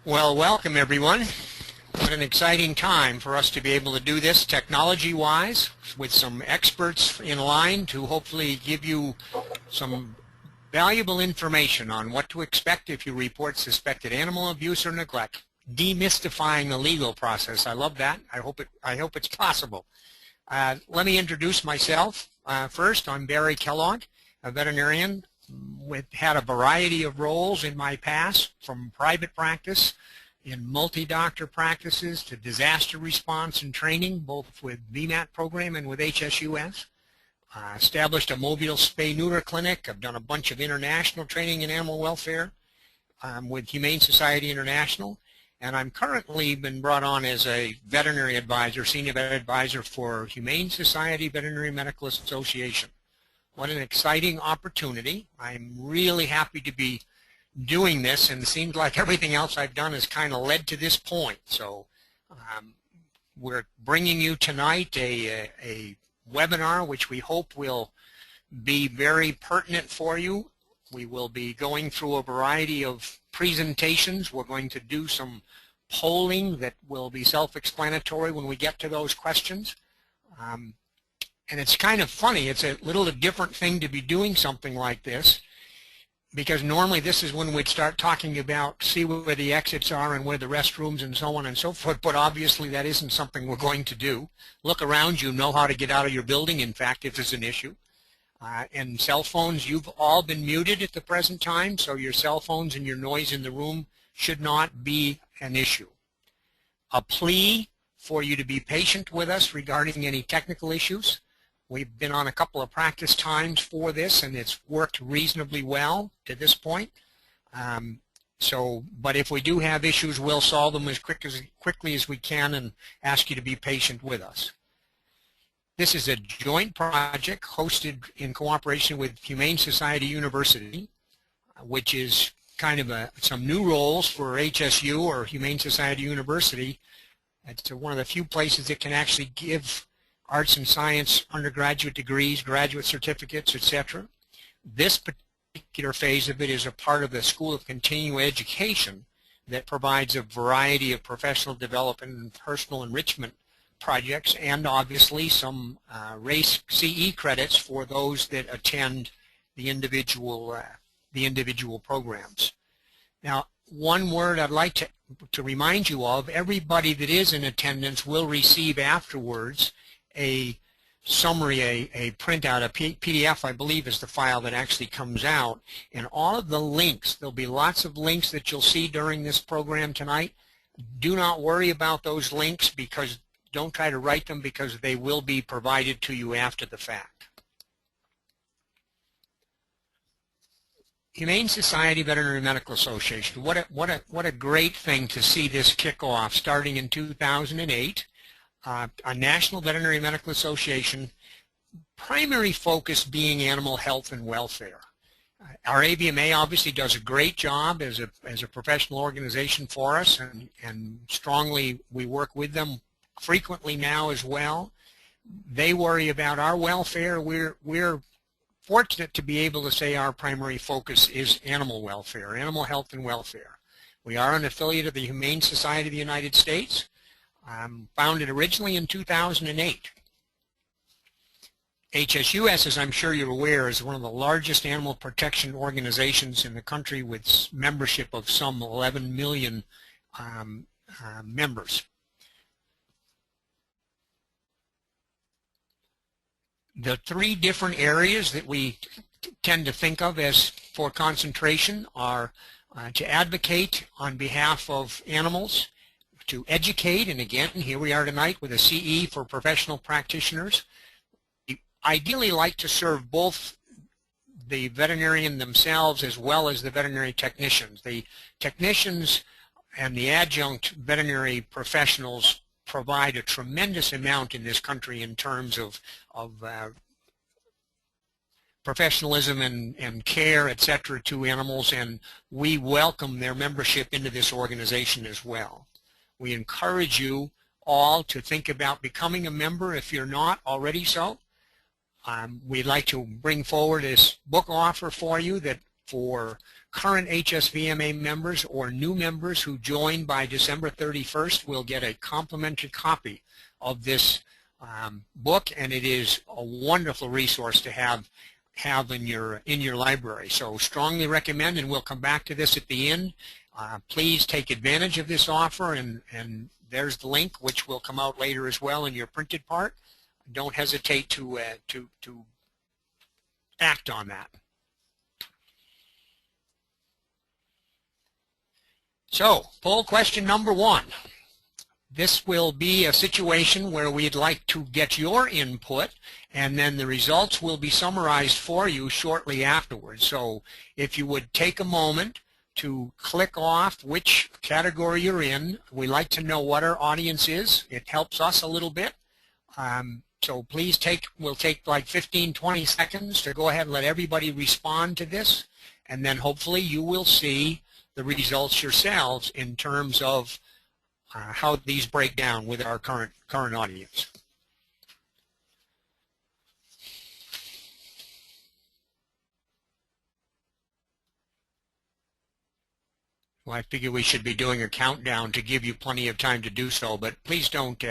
Well, welcome everyone. What an exciting time for us to be able to do this technology-wise with some experts in line to hopefully give you some valuable information on what to expect if you report suspected animal abuse or neglect. Demystifying the legal process. I love that. I hope it's possible. Let me introduce myself. First, I'm Barry Kellogg, a veterinarian. Had a variety of roles in my past, from private practice in multi-doctor practices to disaster response and training, both with VMAT program and with HSUS. Established a mobile spay-neuter clinic. I've done a bunch of international training in animal welfare with Humane Society International, and I'm currently been brought on as a veterinary advisor, senior vet advisor for Humane Society Veterinary Medical Association. What an exciting opportunity. I'm really happy to be doing this, and it seems like everything else I've done has kind of led to this point. So we're bringing you tonight a webinar which we hope will be very pertinent for you. We will be going through a variety of presentations. We're going to do some polling that will be self-explanatory when we get to those questions. And it's kind of funny. It's a little different thing to be doing something like this, because normally this is when we'd start talking about see where the exits are and where the restrooms and so on and so forth, but obviously that isn't something we're going to do. Look around you, know how to get out of your building, in fact, if there's an issue. And cell phones, you've all been muted at the present time, so your cell phones and your noise in the room should not be an issue. A plea for you to be patient with us regarding any technical issues. We've been on a couple of practice times for this, and it's worked reasonably well to this point. But if we do have issues, we'll solve them as quickly as we can and ask you to be patient with us. This is a joint project hosted in cooperation with Humane Society University, which is kind of some new roles for HSU or Humane Society University. It's one of the few places that can actually give arts and science undergraduate degrees, graduate certificates, etc. This particular phase of it is a part of the School of Continuing Education that provides a variety of professional development and personal enrichment projects, and obviously some RACE CE credits for those that attend the individual programs. Now, one word I'd like to remind you of: everybody that is in attendance will receive afterwards a summary, a printout, a PDF, I believe, is the file that actually comes out, and all of the links. There'll be lots of links that you'll see during this program tonight. Do not worry about those links, because don't try to write them, because they will be provided to you after the fact. Humane Society Veterinary Medical Association. What a great thing to see this kick off, starting in 2008. A National Veterinary Medical Association, primary focus being animal health and welfare. Our HSVMA obviously does a great job as a professional organization for us, and strongly we work with them frequently now as well. They worry about our welfare. We're fortunate to be able to say our primary focus is animal welfare, animal health and welfare. We are an affiliate of the Humane Society of the United States. Founded originally in 2008. HSUS, as I'm sure you're aware, is one of the largest animal protection organizations in the country, with membership of some 11 million members. The three different areas that we tend to think of as for concentration are to advocate on behalf of animals, to educate, and again, here we are tonight with a CE for professional practitioners. We ideally like to serve both the veterinarian themselves as well as the veterinary technicians. The technicians and the adjunct veterinary professionals provide a tremendous amount in this country in terms of professionalism and care, etc., to animals, and we welcome their membership into this organization as well. We encourage you all to think about becoming a member if you're not already so. We'd like to bring forward this book offer for you that for current HSVMA members or new members who join by December 31st will get a complimentary copy of this book, and it is a wonderful resource to have in your library. So strongly recommend, and we'll come back to this at the end. Please take advantage of this offer, and there's the link, which will come out later as well in your printed part. Don't hesitate to act on that. So, poll question number 1. This will be a situation where we'd like to get your input, and then the results will be summarized for you shortly afterwards. So if you would take a moment to click off which category you're in. We like to know what our audience is. It helps us a little bit. So please we'll take like 15-20 seconds to go ahead and let everybody respond to this, and then hopefully you will see the results yourselves in terms of how these break down with our current audience. Well, I figure we should be doing a countdown to give you plenty of time to do so, but please don't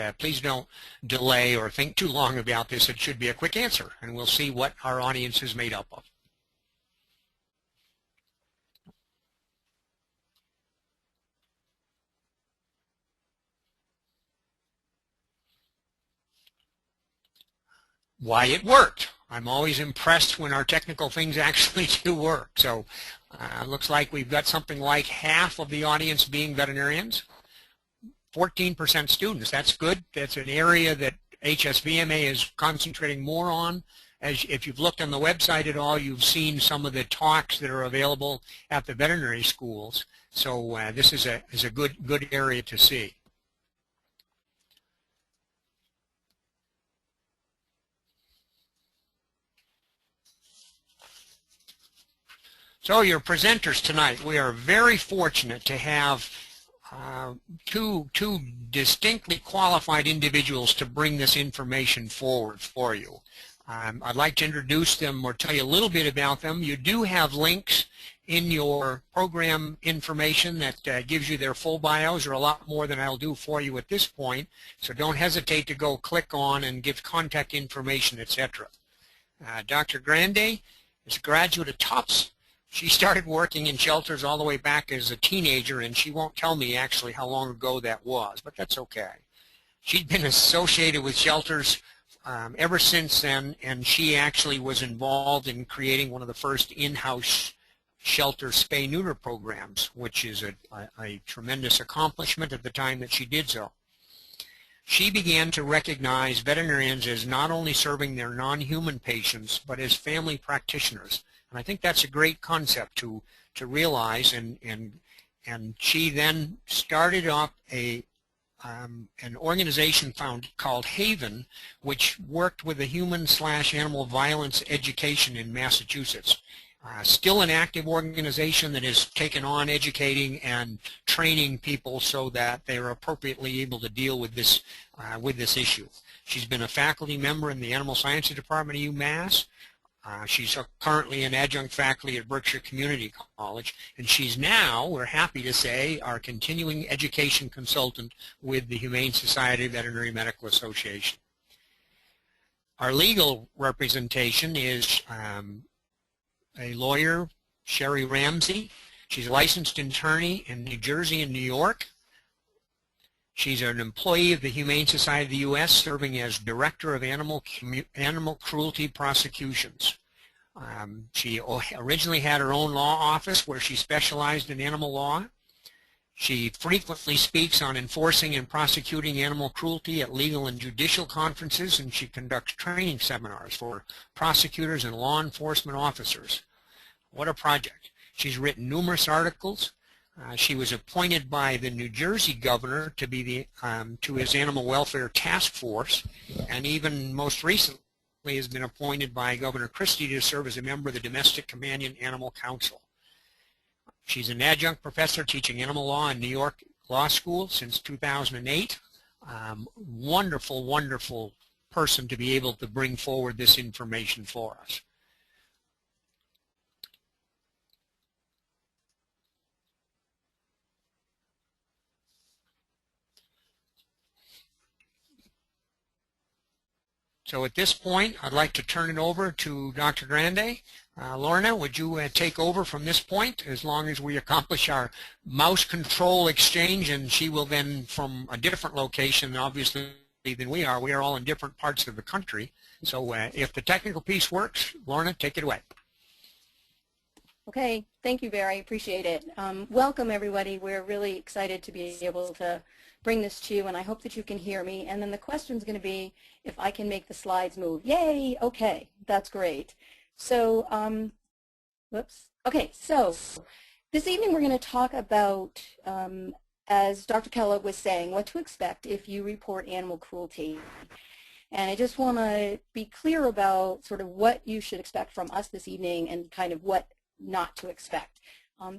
delay or think too long about this. It should be a quick answer, and we'll see what our audience is made up of. Why it worked. I'm always impressed when our technical things actually do work. So looks like we've got something like half of the audience being veterinarians, 14% students. That's good. That's an area that HSVMA is concentrating more on. As if you've looked on the website at all, you've seen some of the talks that are available at the veterinary schools. So this is a good area to see. So your presenters tonight, we are very fortunate to have two distinctly qualified individuals to bring this information forward for you. I'd like to introduce them or tell you a little bit about them. You do have links in your program information that gives you their full bios, or a lot more than I'll do for you at this point. So don't hesitate to go click on and give contact information, etc. Dr. Grande is a graduate of Tufts. She started working in shelters all the way back as a teenager, and she won't tell me actually how long ago that was, but that's okay. She'd been associated with shelters ever since then, and she actually was involved in creating one of the first in-house shelter spay-neuter programs, which is a tremendous accomplishment at the time that she did so. She began to recognize veterinarians as not only serving their non-human patients, but as family practitioners. And I think that's a great concept to realize, and she then started up an organization called Haven, which worked with the human/animal violence education in Massachusetts. Still an active organization that has taken on educating and training people so that they are appropriately able to deal with this issue. She's been a faculty member in the Animal Sciences Department of UMass. She's currently an adjunct faculty at Berkshire Community College, and she's now, we're happy to say, our continuing education consultant with the Humane Society Veterinary Medical Association. Our legal representation is a lawyer, Sherry Ramsey. She's a licensed attorney in New Jersey and New York. She's an employee of the Humane Society of the U.S., serving as Director of Animal Cruelty Prosecutions. She originally had her own law office where she specialized in animal law. She frequently speaks on enforcing and prosecuting animal cruelty at legal and judicial conferences, and she conducts training seminars for prosecutors and law enforcement officers. What a project. She's written numerous articles. She was appointed by the New Jersey governor to be to his animal welfare task force, and even most recently recently has been appointed by Governor Christie to serve as a member of the Domestic Companion Animal Council. She's an adjunct professor teaching animal law in New York Law School since 2008. Wonderful, wonderful person to be able to bring forward this information for us. So at this point, I'd like to turn it over to Dr. Grande. Lorna, would you take over from this point as long as we accomplish our mouse control exchange, and she will then from a different location, obviously, than we are. We are all in different parts of the country. So if the technical piece works, Lorna, take it away. Okay, thank you, Barry. Appreciate it. Welcome, everybody. We're really excited to be able to bring this to you, and I hope that you can hear me. And then the question is going to be if I can make the slides move. Yay! Okay, that's great. So, whoops. Okay, so this evening we're going to talk about, as Dr. Kellogg was saying, what to expect if you report animal cruelty. And I just want to be clear about sort of what you should expect from us this evening and kind of what not to expect.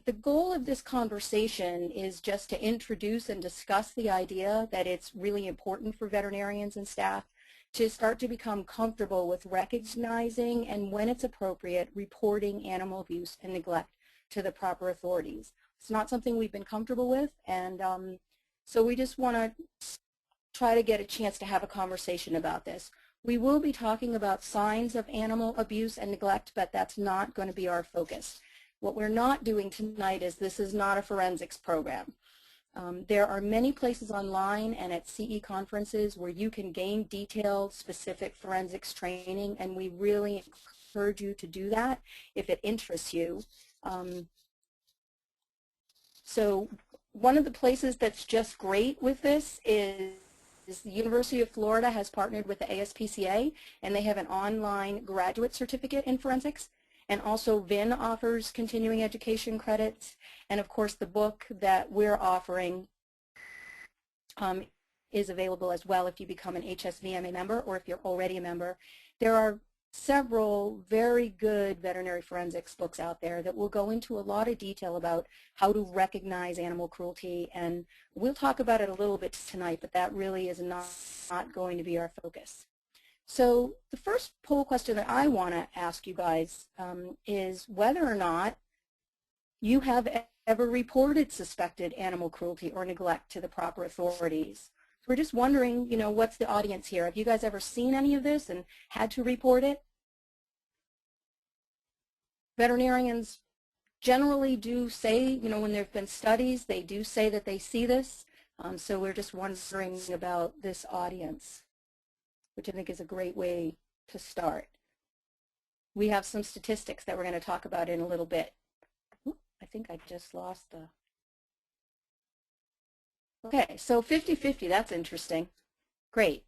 The goal of this conversation is just to introduce and discuss the idea that it's really important for veterinarians and staff to start to become comfortable with recognizing and, when it's appropriate, reporting animal abuse and neglect to the proper authorities. It's not something we've been comfortable with, and so we just want to try to get a chance to have a conversation about this. We will be talking about signs of animal abuse and neglect, but that's not going to be our focus. What we're not doing tonight is this is not a forensics program. There are many places online and at CE conferences where you can gain detailed, specific forensics training, and we really encourage you to do that if it interests you. So one of the places that's just great with this is the University of Florida has partnered with the ASPCA, and they have an online graduate certificate in forensics. And also VIN offers continuing education credits. And of course, the book that we're offering is available as well if you become an HSVMA member or if you're already a member. There are several very good veterinary forensics books out there that will go into a lot of detail about how to recognize animal cruelty, and we'll talk about it a little bit tonight, but that really is not going to be our focus. So the first poll question that I want to ask you guys is whether or not you have ever reported suspected animal cruelty or neglect to the proper authorities. So we're just wondering, you know, what's the audience here? Have you guys ever seen any of this and had to report it? Veterinarians generally do say, you know, when there have been studies, they do say that they see this. So we're just wondering about this audience, which I think is a great way to start. We have some statistics that we're going to talk about in a little bit. Ooh, I think I just lost the... Okay, so 50-50, that's interesting. Great.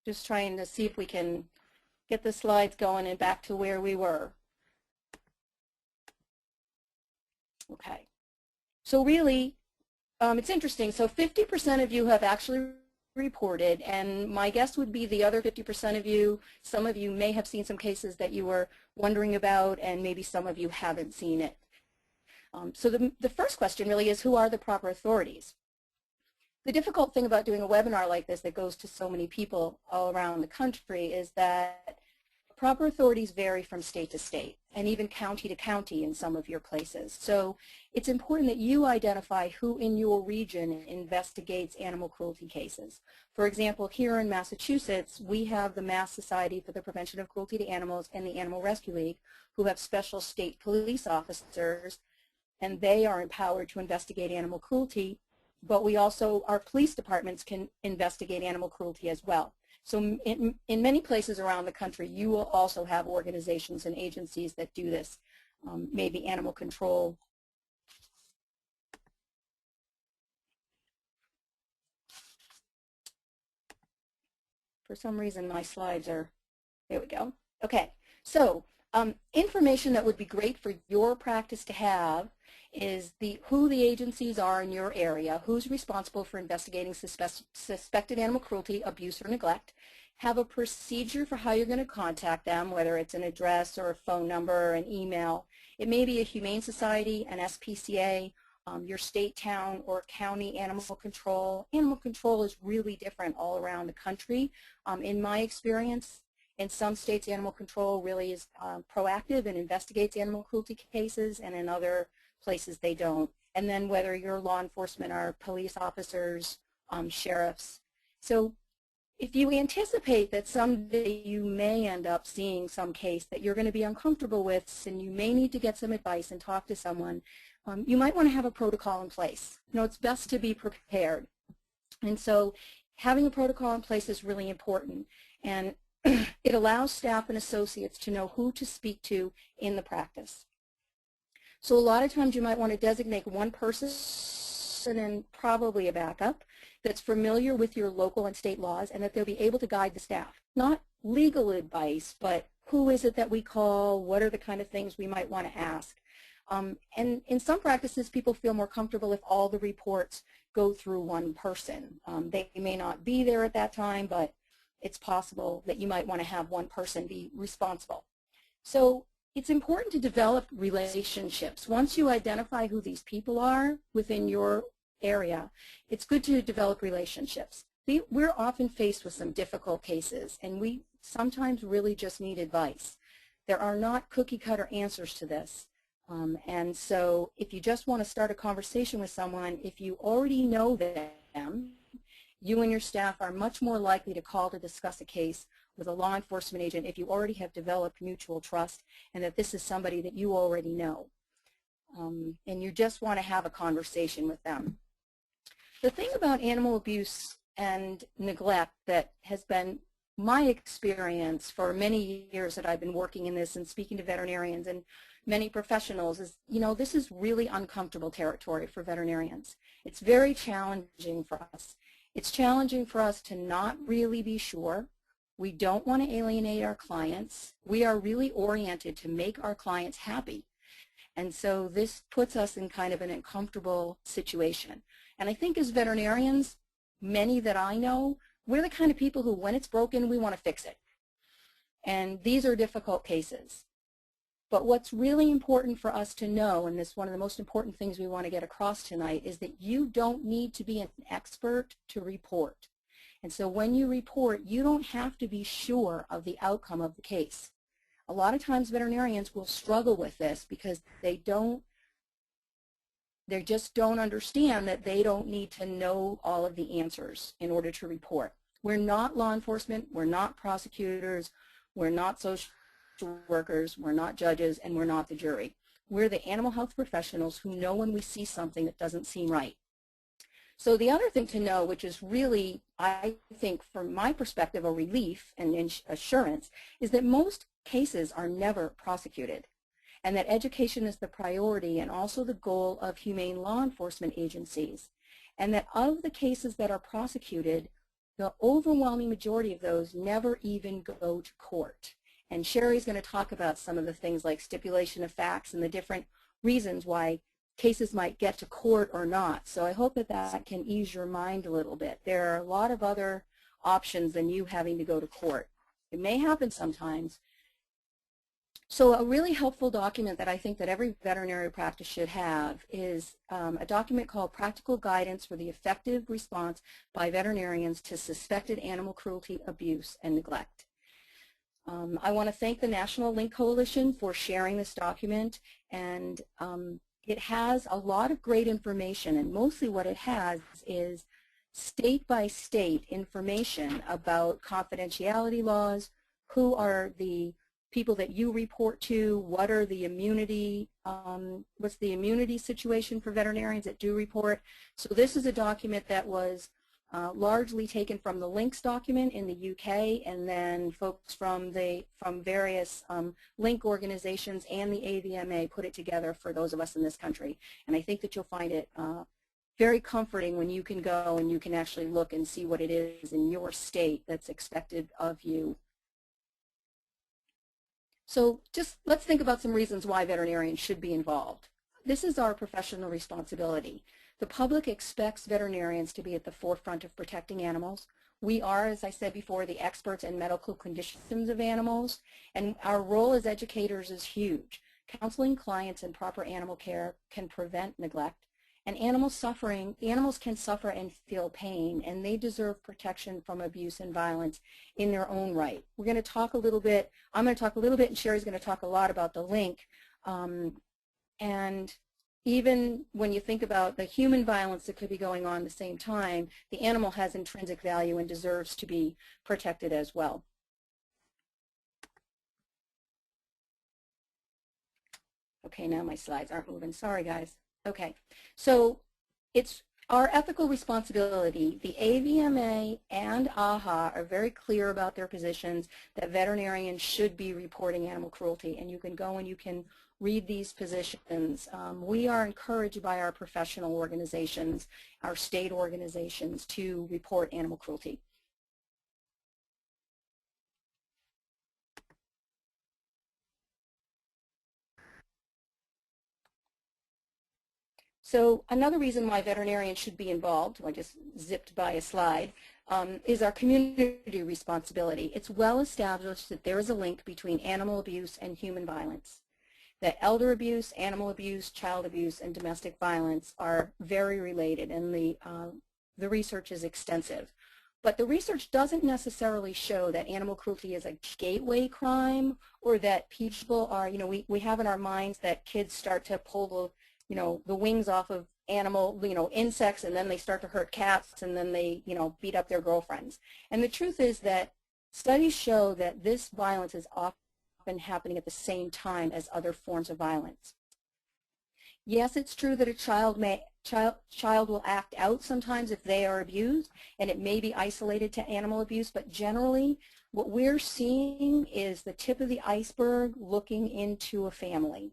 Just trying to see if we can get the slides going and back to where we were. Okay. So really, it's interesting. So 50% of you have actually reported, and my guess would be the other 50% of you, some of you may have seen some cases that you were wondering about, and maybe some of you haven't seen it. So the first question really is, who are the proper authorities? The difficult thing about doing a webinar like this that goes to so many people all around the country is that proper authorities vary from state to state and even county to county in some of your places. So it's important that you identify who in your region investigates animal cruelty cases. For example, here in Massachusetts, we have the Mass Society for the Prevention of Cruelty to Animals and the Animal Rescue League, who have special state police officers, and they are empowered to investigate animal cruelty. But we also, our police departments can investigate animal cruelty as well. So in many places around the country, you will also have organizations and agencies that do this, maybe animal control. For some reason, my slides are, there we go. Okay, so Information that would be great for your practice to have is who the agencies are in your area, who's responsible for investigating suspected animal cruelty, abuse, or neglect. Have a procedure for how you're going to contact them, whether it's an address or a phone number or an email. It may be a humane society, an SPCA, your state, town, or county animal control. Animal control is really different all around the country. In my experience, in some states, animal control really is proactive and investigates animal cruelty cases, and in other places they don't. And then whether you're law enforcement or police officers, sheriffs. So if you anticipate that someday you may end up seeing some case that you're going to be uncomfortable with and you may need to get some advice and talk to someone, you might want to have a protocol in place. You know, it's best to be prepared. And so having a protocol in place is really important. And it allows staff and associates to know who to speak to in the practice. So a lot of times you might want to designate one person and probably a backup that's familiar with your local and state laws, and that they'll be able to guide the staff. Not legal advice, but who is it that we call, what are the kind of things we might want to ask. And in some practices, people feel more comfortable if all the reports go through one person. They may not be there at that time, but it's possible that you might want to have one person be responsible. So it's important to develop relationships. Once you identify who these people are within your area, it's good to develop relationships. We're often faced with some difficult cases, and we sometimes really just need advice. There are not cookie-cutter answers to this. And so if you just want to start a conversation with someone, if you already know them, you and your staff are much more likely to call to discuss a case with a law enforcement agent if you already have developed mutual trust and that this is somebody that you already know. And you just want to have a conversation with them. The thing about animal abuse and neglect that has been my experience for many years that I've been working in this and speaking to veterinarians and many professionals is, you know, this is really uncomfortable territory for veterinarians. It's very challenging for us. It's challenging for us to not really be sure. We don't want to alienate our clients. We are really oriented to make our clients happy. And so this puts us in kind of an uncomfortable situation. And I think as veterinarians, many that I know, we're the kind of people who, when it's broken, we want to fix it. And these are difficult cases. But what's really important for us to know, and this is one of the most important things we want to get across tonight, is that you don't need to be an expert to report. And so when you report, you don't have to be sure of the outcome of the case. A lot of times veterinarians will struggle with this because they just don't understand that they don't need to know all of the answers in order to report. We're not law enforcement, we're not prosecutors, we're not social workers, we're not judges, and we're not the jury. We're the animal health professionals who know when we see something that doesn't seem right. So the other thing to know, which is really, I think, from my perspective, a relief and assurance, is that most cases are never prosecuted, and that education is the priority and also the goal of humane law enforcement agencies, and that of the cases that are prosecuted, the overwhelming majority of those never even go to court. And Sherry's going to talk about some of the things like stipulation of facts and the different reasons why cases might get to court or not. So I hope that that can ease your mind a little bit. There are a lot of other options than you having to go to court. It may happen sometimes. So a really helpful document that I think that every veterinary practice should have is a document called Practical Guidance for the Effective Response by Veterinarians to Suspected Animal Cruelty, Abuse, and Neglect. I want to thank the National Link Coalition for sharing this document, and it has a lot of great information, and mostly what it has is state-by-state information about confidentiality laws, who are the people that you report to, what are the immunity, what's the immunity situation for veterinarians that do report. So this is a document that was largely taken from the LINKS document in the UK, and then folks from various LINK organizations and the HSVMA put it together for those of us in this country. And I think that you'll find it very comforting when you can go and you can actually look and see what it is in your state that's expected of you. So just let's think about some reasons why veterinarians should be involved. This is our professional responsibility. The public expects veterinarians to be at the forefront of protecting animals. We are, as I said before, the experts in medical conditions of animals, and our role as educators is huge. Counseling clients in proper animal care can prevent neglect, and animals can suffer and feel pain, and they deserve protection from abuse and violence in their own right. We're going to talk a little bit, I'm going to talk a little bit, and Sherry's going to talk a lot about the link. And even when you think about the human violence that could be going on at the same time, the animal has intrinsic value and deserves to be protected as well. Okay, now my slides aren't moving. Sorry, guys. Okay, so it's our ethical responsibility. The HSVMA and AHA are very clear about their positions that veterinarians should be reporting animal cruelty, and you can go and you can read these positions. We are encouraged by our professional organizations, our state organizations, to report animal cruelty. So another reason why veterinarians should be involved, I just zipped by a slide, is our community responsibility. It's well established that there is a link between animal abuse and human violence. That elder abuse, animal abuse, child abuse, and domestic violence are very related, and the research is extensive. But the research doesn't necessarily show that animal cruelty is a gateway crime, or that people are, we have in our minds that kids start to pull the wings off of animal, insects, and then they start to hurt cats, and then they, beat up their girlfriends. And the truth is that studies show that this violence is often happening at the same time as other forms of violence. Yes, it's true that a child will act out sometimes if they are abused, and it may be isolated to animal abuse, but generally what we're seeing is the tip of the iceberg looking into a family.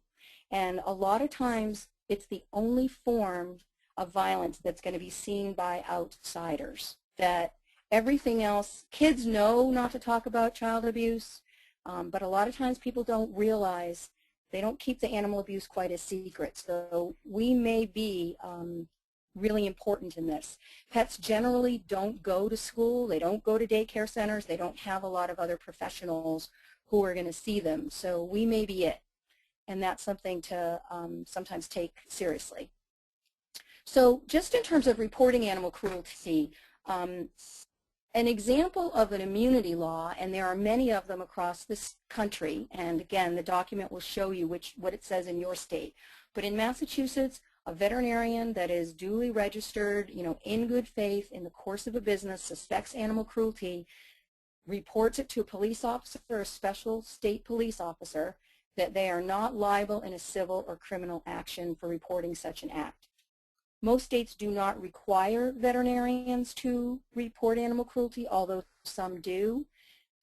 And a lot of times it's the only form of violence that's going to be seen by outsiders. That everything else, kids know not to talk about child abuse, but a lot of times people don't realize, they don't keep the animal abuse quite a secret. So we may be really important in this. Pets generally don't go to school, they don't go to daycare centers, they don't have a lot of other professionals who are going to see them. So we may be it. And that's something to sometimes take seriously. So just in terms of reporting animal cruelty, an example of an immunity law, and there are many of them across this country, and again, the document will show you what it says in your state. But in Massachusetts, a veterinarian that is duly registered, in good faith in the course of a business, suspects animal cruelty, reports it to a police officer or a special state police officer, that they are not liable in a civil or criminal action for reporting such an act. Most states do not require veterinarians to report animal cruelty, although some do,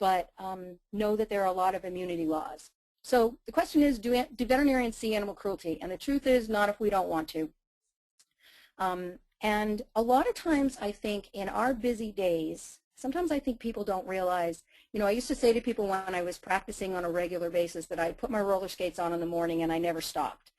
but know that there are a lot of immunity laws. So the question is, do veterinarians see animal cruelty? And the truth is, not if we don't want to. And a lot of times I think in our busy days, sometimes I think people don't realize, I used to say to people when I was practicing on a regular basis that I put my roller skates on in the morning and I never stopped.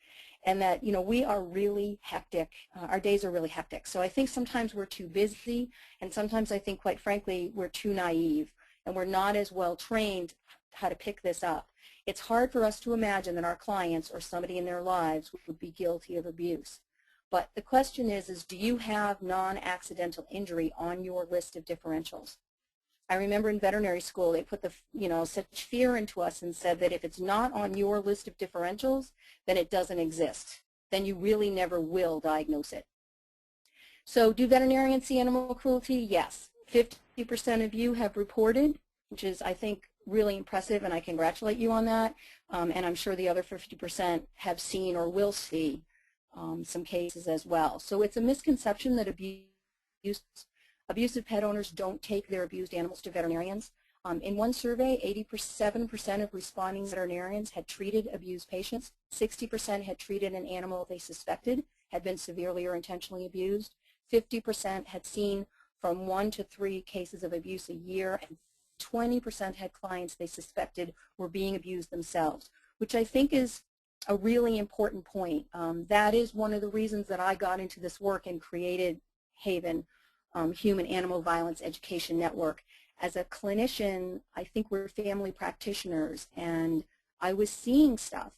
And that, we are really hectic. Our days are really hectic. So I think sometimes we're too busy, and sometimes I think, quite frankly, we're too naive, and we're not as well trained how to pick this up. It's hard for us to imagine that our clients or somebody in their lives would be guilty of abuse. But the question is do you have non-accidental injury on your list of differentials? I remember in veterinary school they put such fear into us and said that if it's not on your list of differentials, then it doesn't exist. Then you really never will diagnose it. So do veterinarians see animal cruelty? Yes. 50% of you have reported, which is, I think, really impressive, and I congratulate you on that. And I'm sure the other 50% have seen or will see some cases as well. So it's a misconception that abusive pet owners don't take their abused animals to veterinarians. In one survey, 87% of responding veterinarians had treated abused patients. 60% had treated an animal they suspected had been severely or intentionally abused. 50% had seen from 1 to 3 cases of abuse a year, and 20% had clients they suspected were being abused themselves, which I think is a really important point. That is one of the reasons that I got into this work and created Haven, Human Animal Violence Education Network. As a clinician, I think we're family practitioners, and I was seeing stuff.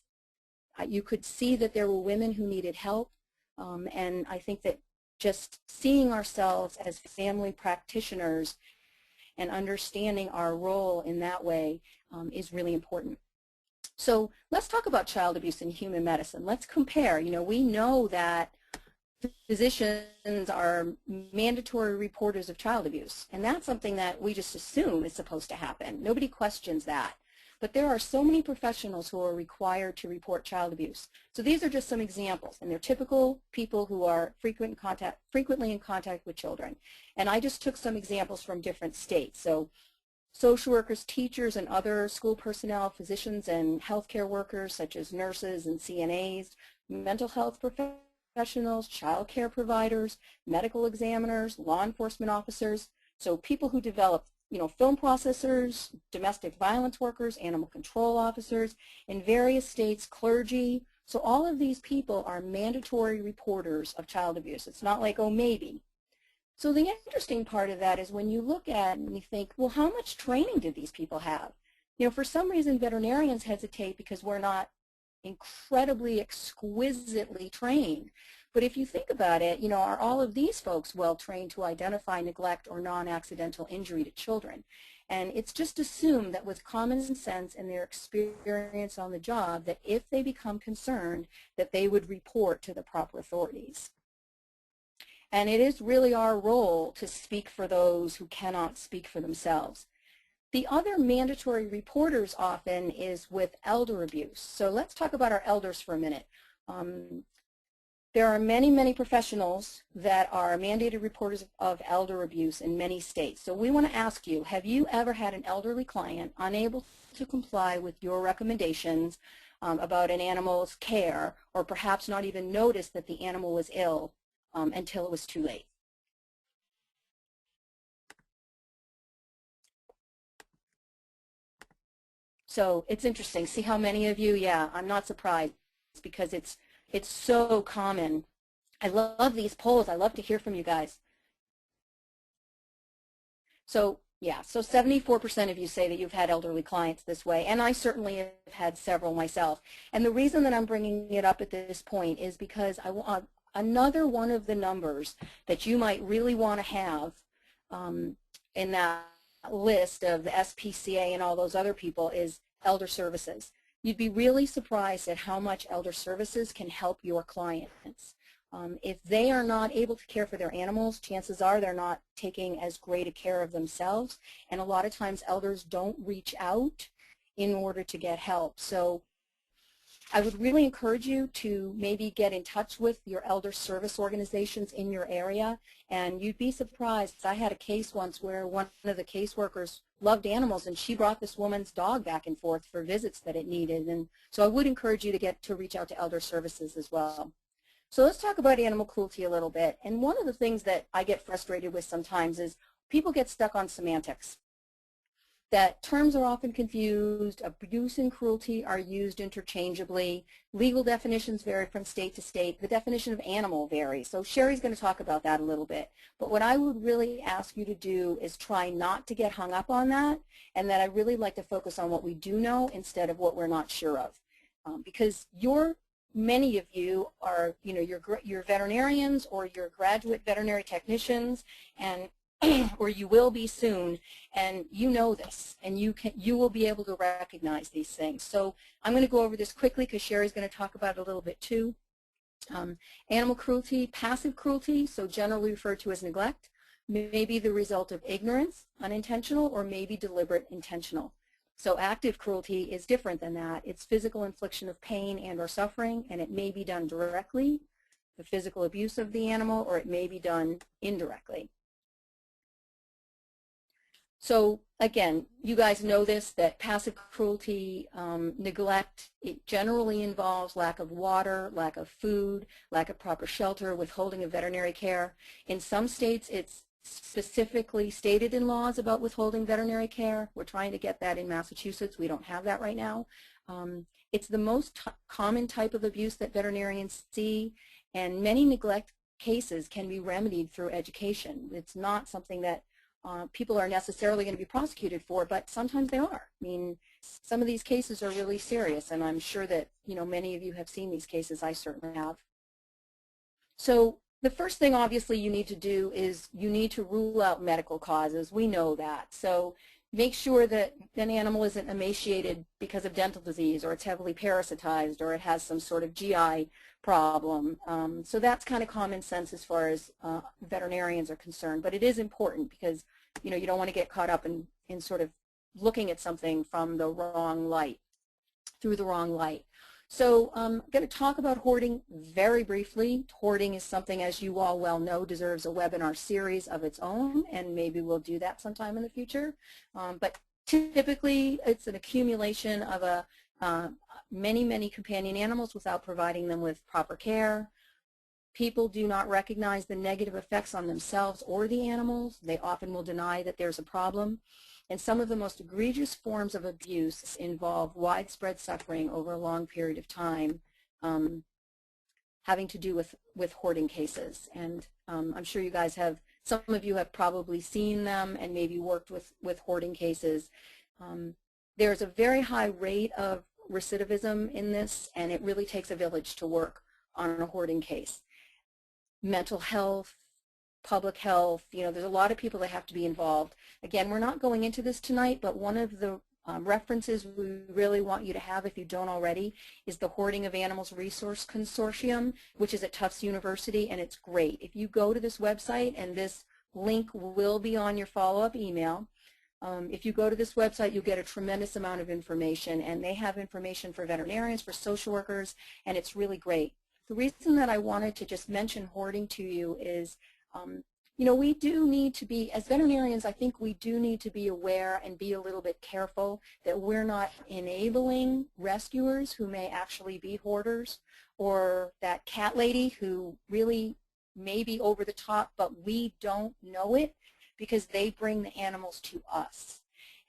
You could see that there were women who needed help, and I think that just seeing ourselves as family practitioners and understanding our role in that way is really important. So let's talk about child abuse in human medicine. Let's compare. You know, we know that physicians are mandatory reporters of child abuse, and that's something that we just assume is supposed to happen. Nobody questions that. But there are so many professionals who are required to report child abuse. So these are just some examples, and they're typical people who are frequently in contact with children. And I just took some examples from different states. So social workers, teachers, and other school personnel, physicians and healthcare workers such as nurses and CNAs, mental health professionals, child care providers, medical examiners, law enforcement officers. So people who develop, you know, film processors, domestic violence workers, animal control officers, in various states, clergy. So all of these people are mandatory reporters of child abuse. It's not like, oh, maybe. So the interesting part of that is when you look at it and you think, well, how much training did these people have? You know, for some reason, veterinarians hesitate because we're not incredibly exquisitely trained. But if you think about it, you know, are all of these folks well trained to identify neglect or non-accidental injury to children? And it's just assumed that with common sense and their experience on the job, that if they become concerned, that they would report to the proper authorities. And it is really our role to speak for those who cannot speak for themselves. The other mandatory reporters often is with elder abuse. So let's talk about our elders for a minute. There are many, many professionals that are mandated reporters of elder abuse in many states. So we want to ask you, have you ever had an elderly client unable to comply with your recommendations about an animal's care, or perhaps not even notice that the animal was ill until it was too late? So it's interesting. See how many of you, yeah, I'm not surprised because it's so common. I love these polls. I love to hear from you guys. So yeah, so 74% of you say that you've had elderly clients this way, and I certainly have had several myself. And the reason that I'm bringing it up at this point is because I want another one of the numbers that you might really want to have in that list of the SPCA and all those other people is elder services. You'd be really surprised at how much elder services can help your clients. If they are not able to care for their animals, chances are they're not taking as great a care of themselves, and a lot of times elders don't reach out in order to get help. So I would really encourage you to maybe get in touch with your elder service organizations in your area, and you'd be surprised. I had a case once where one of the caseworkers loved animals, and she brought this woman's dog back and forth for visits that it needed. And so I would encourage you to reach out to elder services as well. So let's talk about animal cruelty a little bit. And one of the things that I get frustrated with sometimes is people get stuck on semantics. That terms are often confused, abuse and cruelty are used interchangeably, legal definitions vary from state to state, the definition of animal varies. So Sherry's going to talk about that a little bit. But what I would really ask you to do is try not to get hung up on that, and that I really like to focus on what we do know instead of what we're not sure of. Because many of you are, you know, you're veterinarians or you're graduate veterinary technicians, and or you will be soon, and you know this, and you will be able to recognize these things. So I'm going to go over this quickly because Sherry's going to talk about it a little bit too. Animal cruelty, passive cruelty, so generally referred to as neglect, may be the result of ignorance, unintentional, or maybe deliberate intentional. So active cruelty is different than that. It's physical infliction of pain and or suffering, and it may be done directly, the physical abuse of the animal, or it may be done indirectly. So again, you guys know this, that passive cruelty, neglect, it generally involves lack of water, lack of food, lack of proper shelter, withholding of veterinary care. In some states, it's specifically stated in laws about withholding veterinary care. We're trying to get that in Massachusetts. We don't have that right now. It's the most common type of abuse that veterinarians see, and many neglect cases can be remedied through education. It's not something that people are necessarily going to be prosecuted for, but sometimes they are. I mean, some of these cases are really serious, and I'm sure that, you know, many of you have seen these cases. I certainly have. So the first thing, obviously, you need to do is you need to rule out medical causes. We know that. So make sure that an animal isn't emaciated because of dental disease, or it's heavily parasitized, or it has some sort of GI problem. So that's kind of common sense as far as veterinarians are concerned. But it is important because, you know, you don't want to get caught up in sort of looking at something from the wrong light, through the wrong light. So I'm going to talk about hoarding very briefly. Hoarding is something, as you all well know, deserves a webinar series of its own, and maybe we'll do that sometime in the future. But typically, it's an accumulation of many companion animals without providing them with proper care. People do not recognize the negative effects on themselves or the animals. They often will deny that there's a problem. And some of the most egregious forms of abuse involve widespread suffering over a long period of time, having to do with hoarding cases. And I'm sure you guys have, some of you have probably seen them and maybe worked with hoarding cases. There's a very high rate of recidivism in this, and it really takes a village to work on a hoarding case. Mental health, public health, you know, there's a lot of people that have to be involved. Again, we're not going into this tonight, but one of the references we really want you to have, if you don't already, is the Hoarding of Animals Resource Consortium, which is at Tufts University, and it's great. If you go to this website, and this link will be on your follow-up email, if you go to this website, you'll get a tremendous amount of information, and they have information for veterinarians, for social workers, and it's really great. The reason that I wanted to just mention hoarding to you is, you know, we do need to be, as veterinarians, I think we do need to be aware and be a little bit careful that we're not enabling rescuers who may actually be hoarders, or that cat lady who really may be over the top, but we don't know it because they bring the animals to us.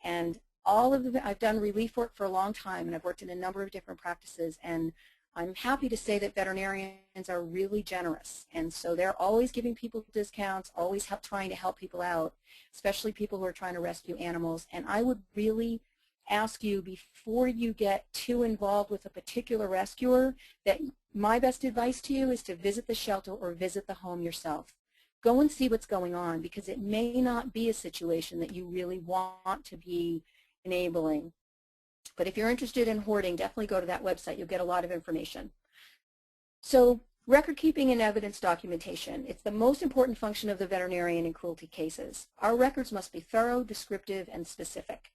And I've done relief work for a long time, and I've worked in a number of different practices, and I'm happy to say that veterinarians are really generous, and so they're always giving people discounts, always trying to help people out, especially people who are trying to rescue animals. And I would really ask you, before you get too involved with a particular rescuer, that my best advice to you is to visit the shelter or visit the home yourself. Go and see what's going on, because it may not be a situation that you really want to be enabling. But if you're interested in hoarding, definitely go to that website. You'll get a lot of information. So record keeping and evidence documentation. It's the most important function of the veterinarian in cruelty cases. Our records must be thorough, descriptive, and specific.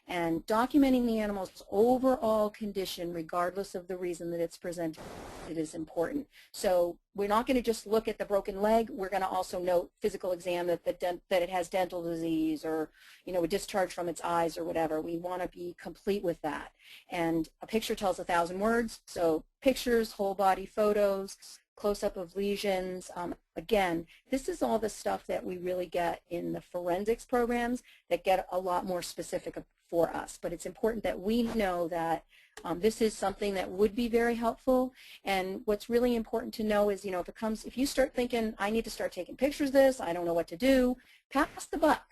And documenting the animal's overall condition, regardless of the reason that it's presented, is important. So we're not going to just look at the broken leg. We're going to also note physical exam that it has dental disease, or, you know, a discharge from its eyes or whatever. We want to be complete with that. And a picture tells 1,000 words. So pictures, whole body photos, close-up of lesions. Again, this is all the stuff that we really get in the forensics programs that get a lot more specific for us. But it's important that we know that this is something that would be very helpful. And what's really important to know is, you know, if you start thinking, I need to start taking pictures of this, I don't know what to do, pass the buck.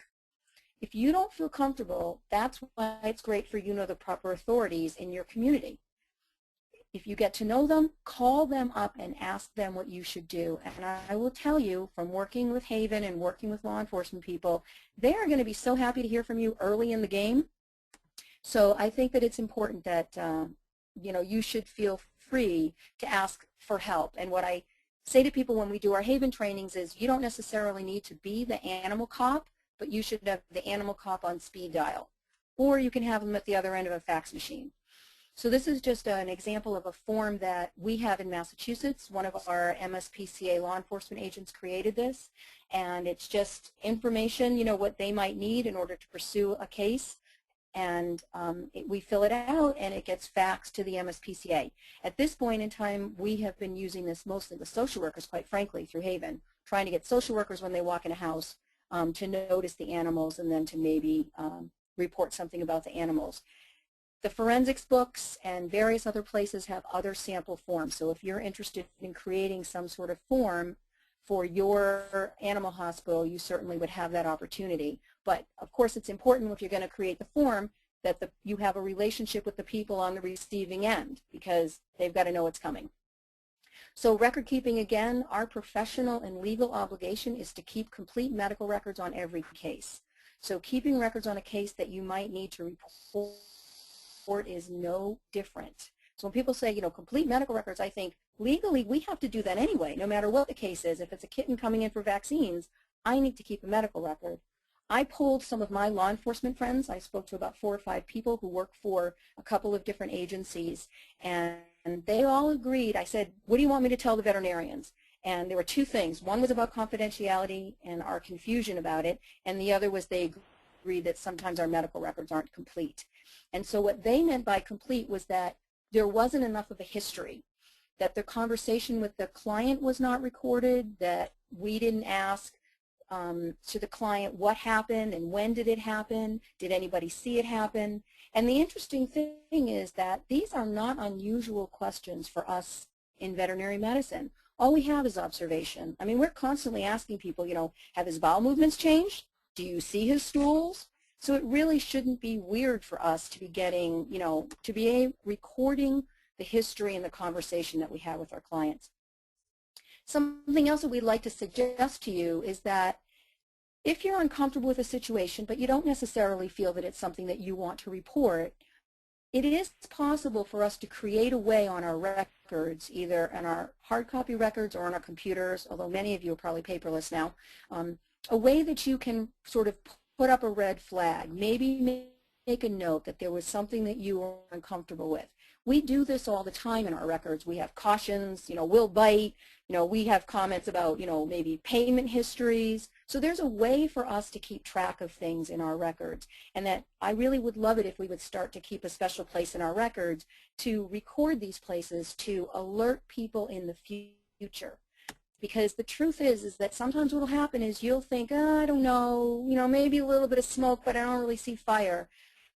If you don't feel comfortable, that's why it's great for you to know the proper authorities in your community. If you get to know them, call them up and ask them what you should do. And I will tell you, from working with Haven and working with law enforcement people, they are going to be so happy to hear from you early in the game. So I think that it's important that you know, you should feel free to ask for help. And what I say to people when we do our Haven trainings is, you don't necessarily need to be the animal cop, but you should have the animal cop on speed dial. Or you can have them at the other end of a fax machine. So this is just an example of a form that we have in Massachusetts. One of our MSPCA law enforcement agents created this, and it's just information, you know, what they might need in order to pursue a case. And we fill it out, and it gets faxed to the MSPCA. At this point in time, we have been using this mostly with social workers, quite frankly, through Haven, trying to get social workers, when they walk in a house, to notice the animals and then to maybe report something about the animals. The forensics books and various other places have other sample forms. So if you're interested in creating some sort of form for your animal hospital, you certainly would have that opportunity. But of course, it's important if you're going to create the form that you have a relationship with the people on the receiving end, because they've got to know what's coming. So record keeping, again, our professional and legal obligation is to keep complete medical records on every case. So keeping records on a case that you might need to report is no different. So when people say, you know, complete medical records, I think legally we have to do that anyway, no matter what the case is. If it's a kitten coming in for vaccines, I need to keep a medical record. I polled some of my law enforcement friends. I spoke to about 4 or 5 people who work for a couple of different agencies, and they all agreed. I said, what do you want me to tell the veterinarians? And there were 2 things. One was about confidentiality and our confusion about it, and the other was they agreed that sometimes our medical records aren't complete. And so what they meant by complete was that there wasn't enough of a history, that the conversation with the client was not recorded, that we didn't ask to the client what happened and when did it happen, did anybody see it happen. And the interesting thing is that these are not unusual questions for us in veterinary medicine. All we have is observation. I mean, we're constantly asking people, you know, have his bowel movements changed? Do you see his stools? So it really shouldn't be weird for us to be getting, you know, to be recording the history and the conversation that we have with our clients. Something else that we'd like to suggest to you is that if you're uncomfortable with a situation, but you don't necessarily feel that it's something that you want to report, it is possible for us to create a way on our records, either in our hard copy records or on our computers, although many of you are probably paperless now, a way that you can sort of put up a red flag, maybe make a note that there was something that you were uncomfortable with. We do this all the time in our records. We have cautions, you know, will bite, you know, we have comments about, you know, maybe payment histories. So there's a way for us to keep track of things in our records, and that I really would love it if we would start to keep a special place in our records to record these places to alert people in the future. Because the truth is that sometimes what will happen is you'll think, oh, I don't know, you know, maybe a little bit of smoke, but I don't really see fire.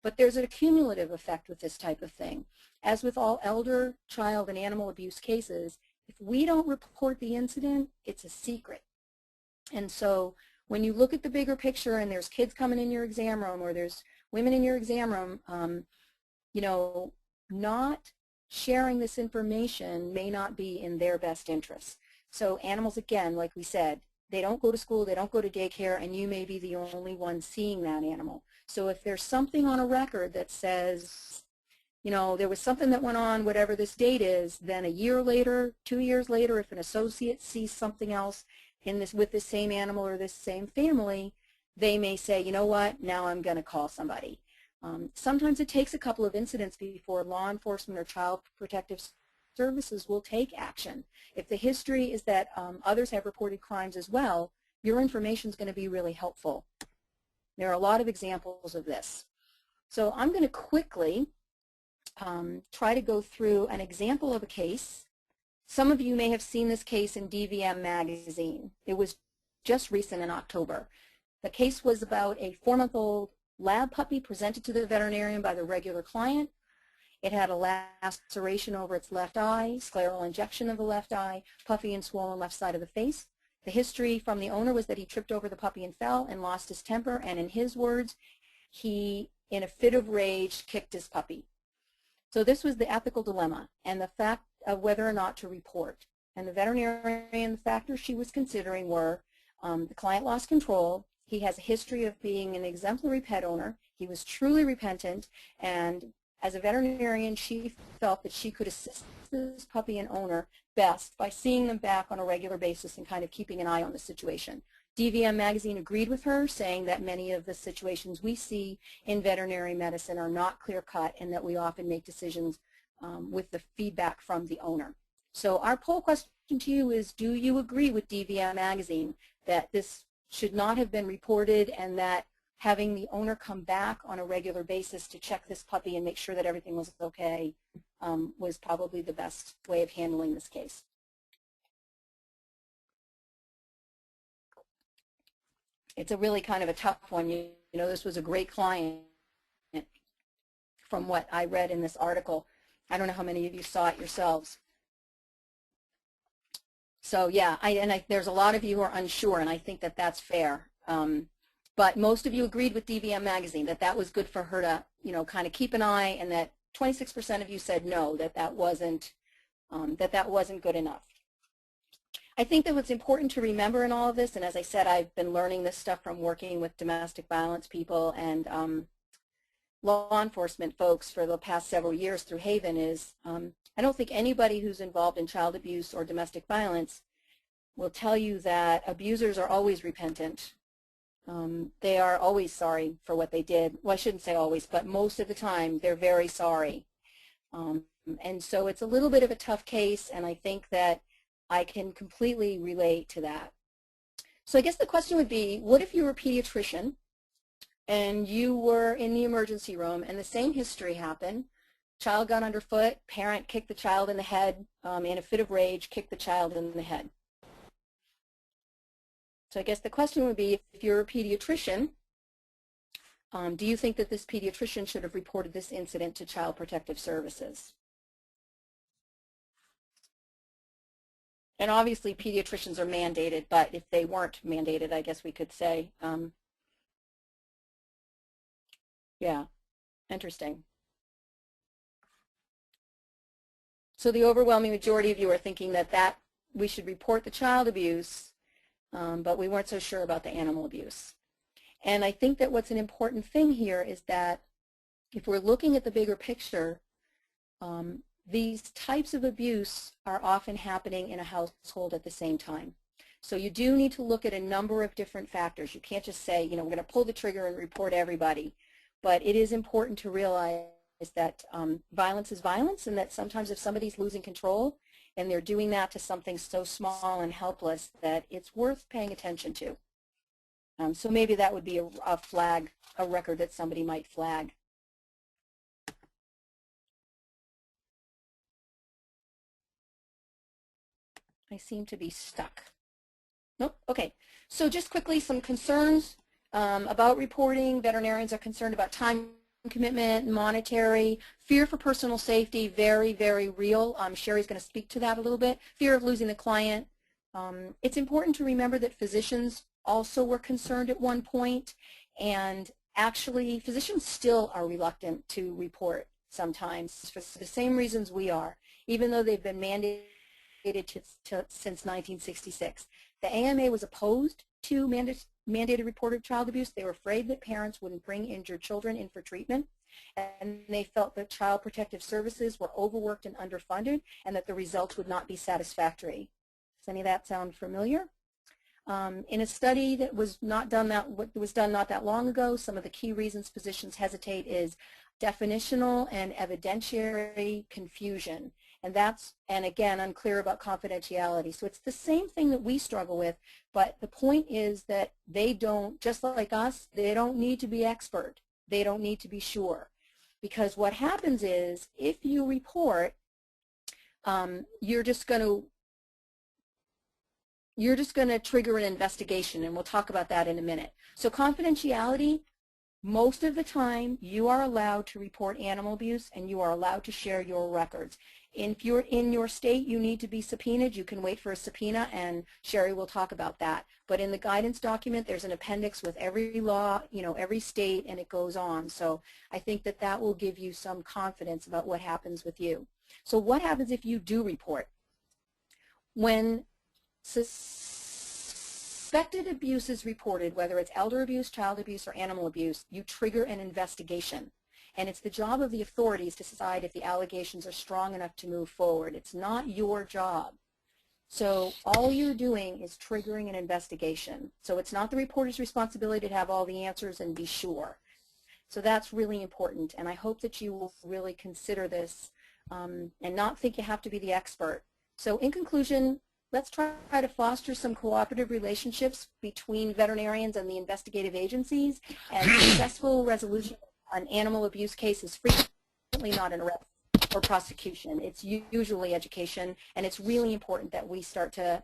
But there's a cumulative effect with this type of thing. As with all elder, child, and animal abuse cases, if we don't report the incident, it's a secret. And so when you look at the bigger picture and there's kids coming in your exam room or there's women in your exam room, you know, not sharing this information may not be in their best interest. So animals, again, like we said, they don't go to school, they don't go to daycare, and you may be the only one seeing that animal. So if there's something on a record that says, you know, there was something that went on, whatever this date is, then a year later, 2 years later, if an associate sees something else in this with this same animal or this same family, they may say, you know what, now I'm going to call somebody. Sometimes it takes a couple of incidents before law enforcement or child protective services will take action. If the history is that others have reported crimes as well, your information is going to be really helpful. There are a lot of examples of this. So I'm going to quickly try to go through an example of a case. Some of you may have seen this case in DVM magazine. It was just recent in October. The case was about a 4-month-old lab puppy presented to the veterinarian by the regular client. It had a laceration over its left eye, scleral injection of the left eye, puffy and swollen left side of the face. The history from the owner was that he tripped over the puppy and fell and lost his temper, and in his words, he, in a fit of rage, kicked his puppy. So this was the ethical dilemma and the fact of whether or not to report. And the veterinarian, the factors she was considering were the client lost control, he has a history of being an exemplary pet owner, he was truly repentant, and as a veterinarian, she felt that she could assist this puppy and owner best by seeing them back on a regular basis and kind of keeping an eye on the situation. DVM magazine agreed with her, saying that many of the situations we see in veterinary medicine are not clear-cut and that we often make decisions with the feedback from the owner. So our poll question to you is, do you agree with DVM magazine that this should not have been reported and that having the owner come back on a regular basis to check this puppy and make sure that everything was okay was probably the best way of handling this case? it's a really kind of a tough one. You know, this was a great client from what I read in this article. I don't know how many of you saw it yourselves. So yeah, there's a lot of you who are unsure, and I think that that's fair. But most of you agreed with DVM magazine that that was good for her to, you know, kind of keep an eye, and that 26% of you said no, that wasn't good enough. I think that what's important to remember in all of this, and as I said, I've been learning this stuff from working with domestic violence people and law enforcement folks for the past several years through Haven, is I don't think anybody who's involved in child abuse or domestic violence will tell you that abusers are always repentant. They are always sorry for what they did. Well, I shouldn't say always, but most of the time they're very sorry. And so it's a little bit of a tough case, and I think that I can completely relate to that. So I guess the question would be, what if you were a pediatrician and you were in the emergency room and the same history happened? Child got underfoot, parent kicked the child in the head, in a fit of rage, kicked the child in the head. So I guess the question would be, if you're a pediatrician, do you think that this pediatrician should have reported this incident to Child Protective Services? And obviously pediatricians are mandated, but if they weren't mandated, I guess we could say, yeah, interesting. So the overwhelming majority of you are thinking that we should report the child abuse, but we weren't so sure about the animal abuse. And I think that what's an important thing here is that if we're looking at the bigger picture, these types of abuse are often happening in a household at the same time. So you do need to look at a number of different factors. You can't just say, you know, we're going to pull the trigger and report everybody. But it is important to realize that violence is violence, and that sometimes if somebody's losing control and they're doing that to something so small and helpless, that it's worth paying attention to. So maybe that would be a flag, a record that somebody might flag. I seem to be stuck. Nope, okay. So just quickly, some concerns about reporting. Veterinarians are concerned about time commitment, monetary, fear for personal safety, very, very real. Sherry's going to speak to that a little bit. Fear of losing the client. It's important to remember that physicians also were concerned at one point, and actually physicians still are reluctant to report sometimes for the same reasons we are, even though they've been mandated since 1966. The AMA was opposed to mandated report of child abuse. They were afraid that parents wouldn't bring injured children in for treatment, and they felt that Child Protective Services were overworked and underfunded, and that the results would not be satisfactory. Does any of that sound familiar? In a study that was done not that long ago, some of the key reasons physicians hesitate is definitional and evidentiary confusion. And again, unclear about confidentiality. So it's the same thing that we struggle with, but the point is that they don't, just like us, they don't need to be expert. They don't need to be sure. Because what happens is, if you report, you're just going to trigger an investigation, and we'll talk about that in a minute. So confidentiality, most of the time, you are allowed to report animal abuse, and you are allowed to share your records. If you're in your state, you need to be subpoenaed. You can wait for a subpoena, and Sherry will talk about that. But in the guidance document, there's an appendix with every law, you know, every state, and it goes on. So I think that that will give you some confidence about what happens with you. So what happens if you do report? When suspected abuse is reported, whether it's elder abuse, child abuse, or animal abuse, you trigger an investigation. And it's the job of the authorities to decide if the allegations are strong enough to move forward. It's not your job. So all you're doing is triggering an investigation. So it's not the reporter's responsibility to have all the answers and be sure. So that's really important. And I hope that you will really consider this and not think you have to be the expert. So in conclusion, let's try to foster some cooperative relationships between veterinarians and the investigative agencies, and successful resolution an animal abuse case is frequently not an arrest or prosecution. It's usually education, and it's really important that we start to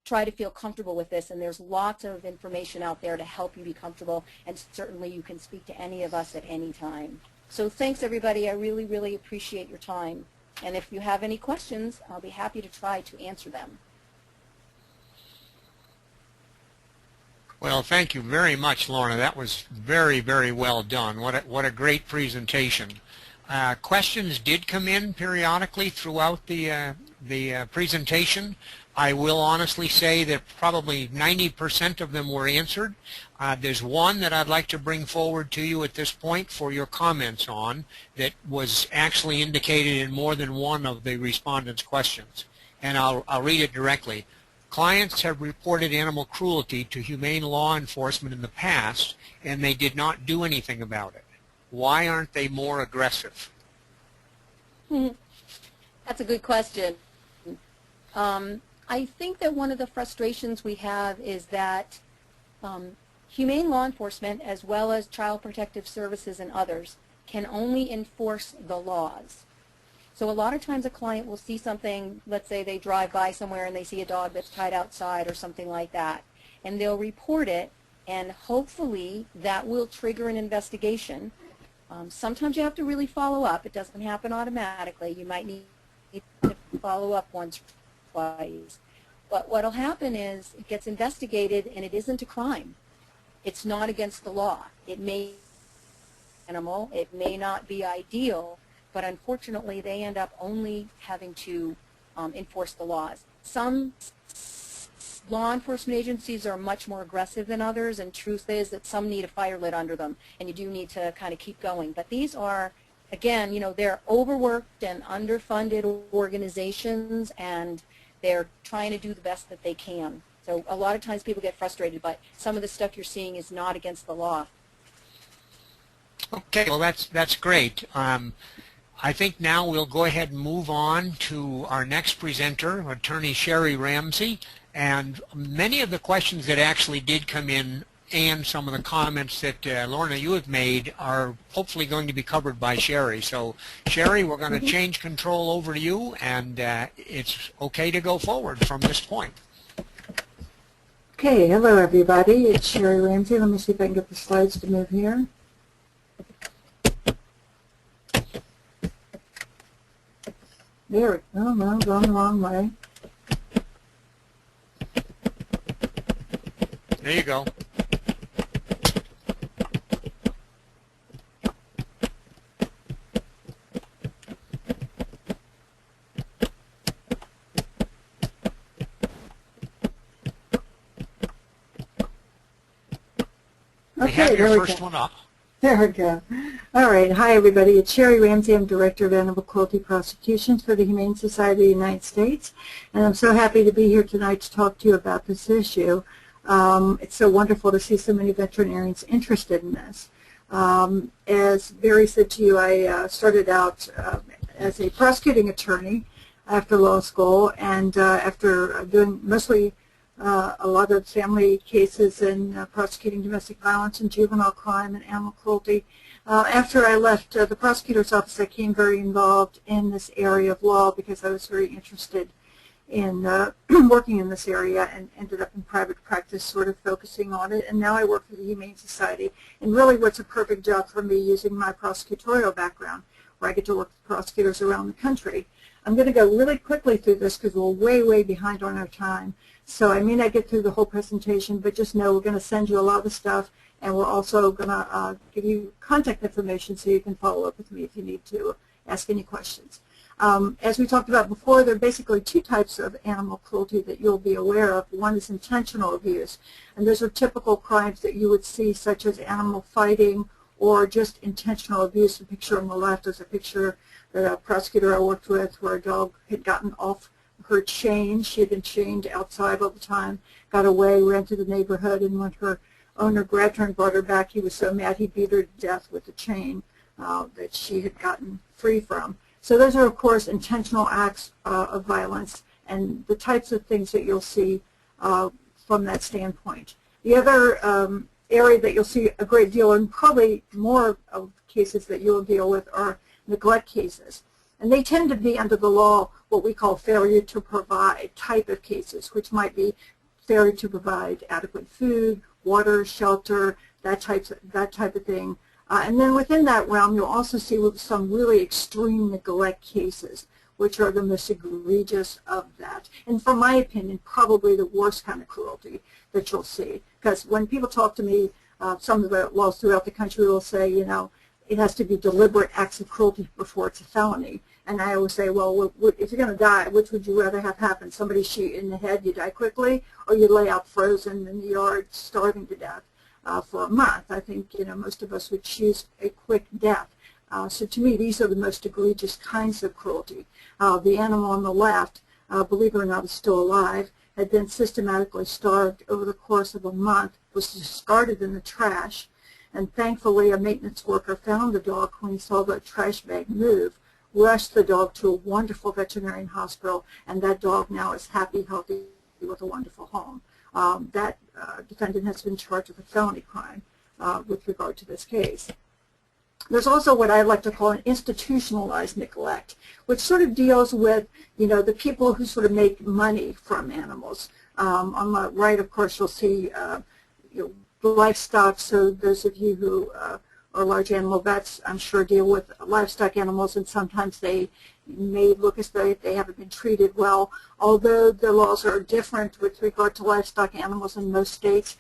try to feel comfortable with this, and there's lots of information out there to help you be comfortable, and certainly you can speak to any of us at any time. So thanks, everybody. I really, really appreciate your time. And if you have any questions, I'll be happy to try to answer them. Well, thank you very much, Lorna. That was very, very well done. What a great presentation. Questions did come in periodically throughout the presentation. I will honestly say that probably 90% of them were answered. There's one that I'd like to bring forward to you at this point for your comments on that was actually indicated in more than one of the respondents' questions. And I'll read it directly. Clients have reported animal cruelty to humane law enforcement in the past, and they did not do anything about it. Why aren't they more aggressive? That's a good question. I think that one of the frustrations we have is that humane law enforcement, as well as child protective services and others, can only enforce the laws. So a lot of times a client will see something, let's say they drive by somewhere and they see a dog that's tied outside or something like that, and they'll report it, and hopefully that will trigger an investigation. Sometimes you have to really follow up. It doesn't happen automatically. You might need to follow up once or twice. But what will happen is it gets investigated and it isn't a crime. It's not against the law. It may be an animal, it may not be ideal, but unfortunately they end up only having to enforce the laws. Some law enforcement agencies are much more aggressive than others, and truth is that some need a fire lit under them, and you do need to kind of keep going. But these are, again, you know, they're overworked and underfunded organizations, and they're trying to do the best that they can. So a lot of times people get frustrated, but some of the stuff you're seeing is not against the law. Okay, well that's great. I think now we'll go ahead and move on to our next presenter, Attorney Sherry Ramsey. And many of the questions that actually did come in and some of the comments that Lorna, you have made are hopefully going to be covered by Sherry. So Sherry, we're going to change control over to you, and it's okay to go forward from this point. Okay, hello everybody. It's Sherry Ramsey. Let me see if I can get the slides to move here. There we go. Oh, no, I'm going the wrong way. There you go. Okay, there we go. There we go. All right. Hi, everybody. It's Sherry Ramsey. I'm Director of Animal Cruelty Prosecutions for the Humane Society of the United States. And I'm so happy to be here tonight to talk to you about this issue. It's so wonderful to see so many veterinarians interested in this. As Barry said to you, I started out as a prosecuting attorney after law school, and after doing mostly a lot of family cases and prosecuting domestic violence and juvenile crime and animal cruelty. After I left the prosecutor's office, I became very involved in this area of law because I was very interested in working in this area, and ended up in private practice sort of focusing on it. And now I work for the Humane Society, and really what's a perfect job for me using my prosecutorial background, where I get to work with prosecutors around the country. I'm going to go really quickly through this because we're way, way behind on our time. So I may not get through the whole presentation, but just know we're going to send you a lot of stuff, and we're also going to give you contact information so you can follow up with me if you need to ask any questions. As we talked about before, there are basically two types of animal cruelty that you'll be aware of. One is intentional abuse, and those are typical crimes that you would see, such as animal fighting or just intentional abuse. The picture on the left is a picture that a prosecutor I worked with where a dog had gotten off her chain. She had been chained outside all the time, got away, ran to the neighborhood, and when her owner grabbed her and brought her back, he was so mad he beat her to death with the chain that she had gotten free from. So those are, of course, intentional acts of violence and the types of things that you'll see from that standpoint. The other area that you'll see a great deal, and probably more of cases that you'll deal with, are neglect cases. And they tend to be under the law what we call failure to provide type of cases, which might be failure to provide adequate food, water, shelter, that type of thing. And then within that realm, you'll also see some really extreme neglect cases, which are the most egregious of that. And from my opinion, probably the worst kind of cruelty that you'll see. Because when people talk to me, some of the laws throughout the country will say, you know, it has to be deliberate acts of cruelty before it's a felony. And I always say, well, if you're going to die, which would you rather have happen? Somebody shoot you in the head, you die quickly, or you lay out frozen in the yard starving to death for a month? I think, you know, most of us would choose a quick death. So to me, these are the most egregious kinds of cruelty. The animal on the left, believe it or not, is still alive, had been systematically starved over the course of a month, was discarded in the trash, and thankfully a maintenance worker found the dog when he saw the trash bag move, rushed the dog to a wonderful veterinarian hospital, and that dog now is happy, healthy, with a wonderful home. That defendant has been charged with a felony crime with regard to this case. There's also what I like to call an institutionalized neglect, which sort of deals with, you know, the people who sort of make money from animals. On the right, of course, you'll see you know, livestock. So those of you who are large animal vets, I'm sure, deal with livestock animals, and sometimes they may look as though they haven't been treated well. Although the laws are different with regard to livestock animals in most states,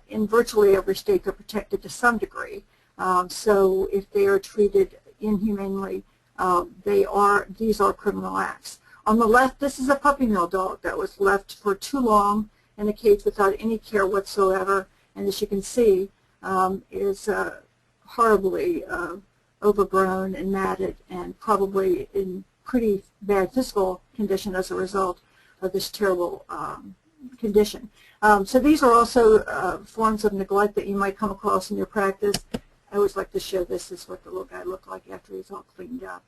in virtually every state they're protected to some degree. So if they are treated inhumanely, these are criminal acts. On the left, this is a puppy mill dog that was left for too long in a cage without any care whatsoever, and as you can see, is horribly overgrown and matted and probably in pretty bad physical condition as a result of this terrible condition. So these are also forms of neglect that you might come across in your practice. I always like to show this is what the little guy looked like after he's all cleaned up.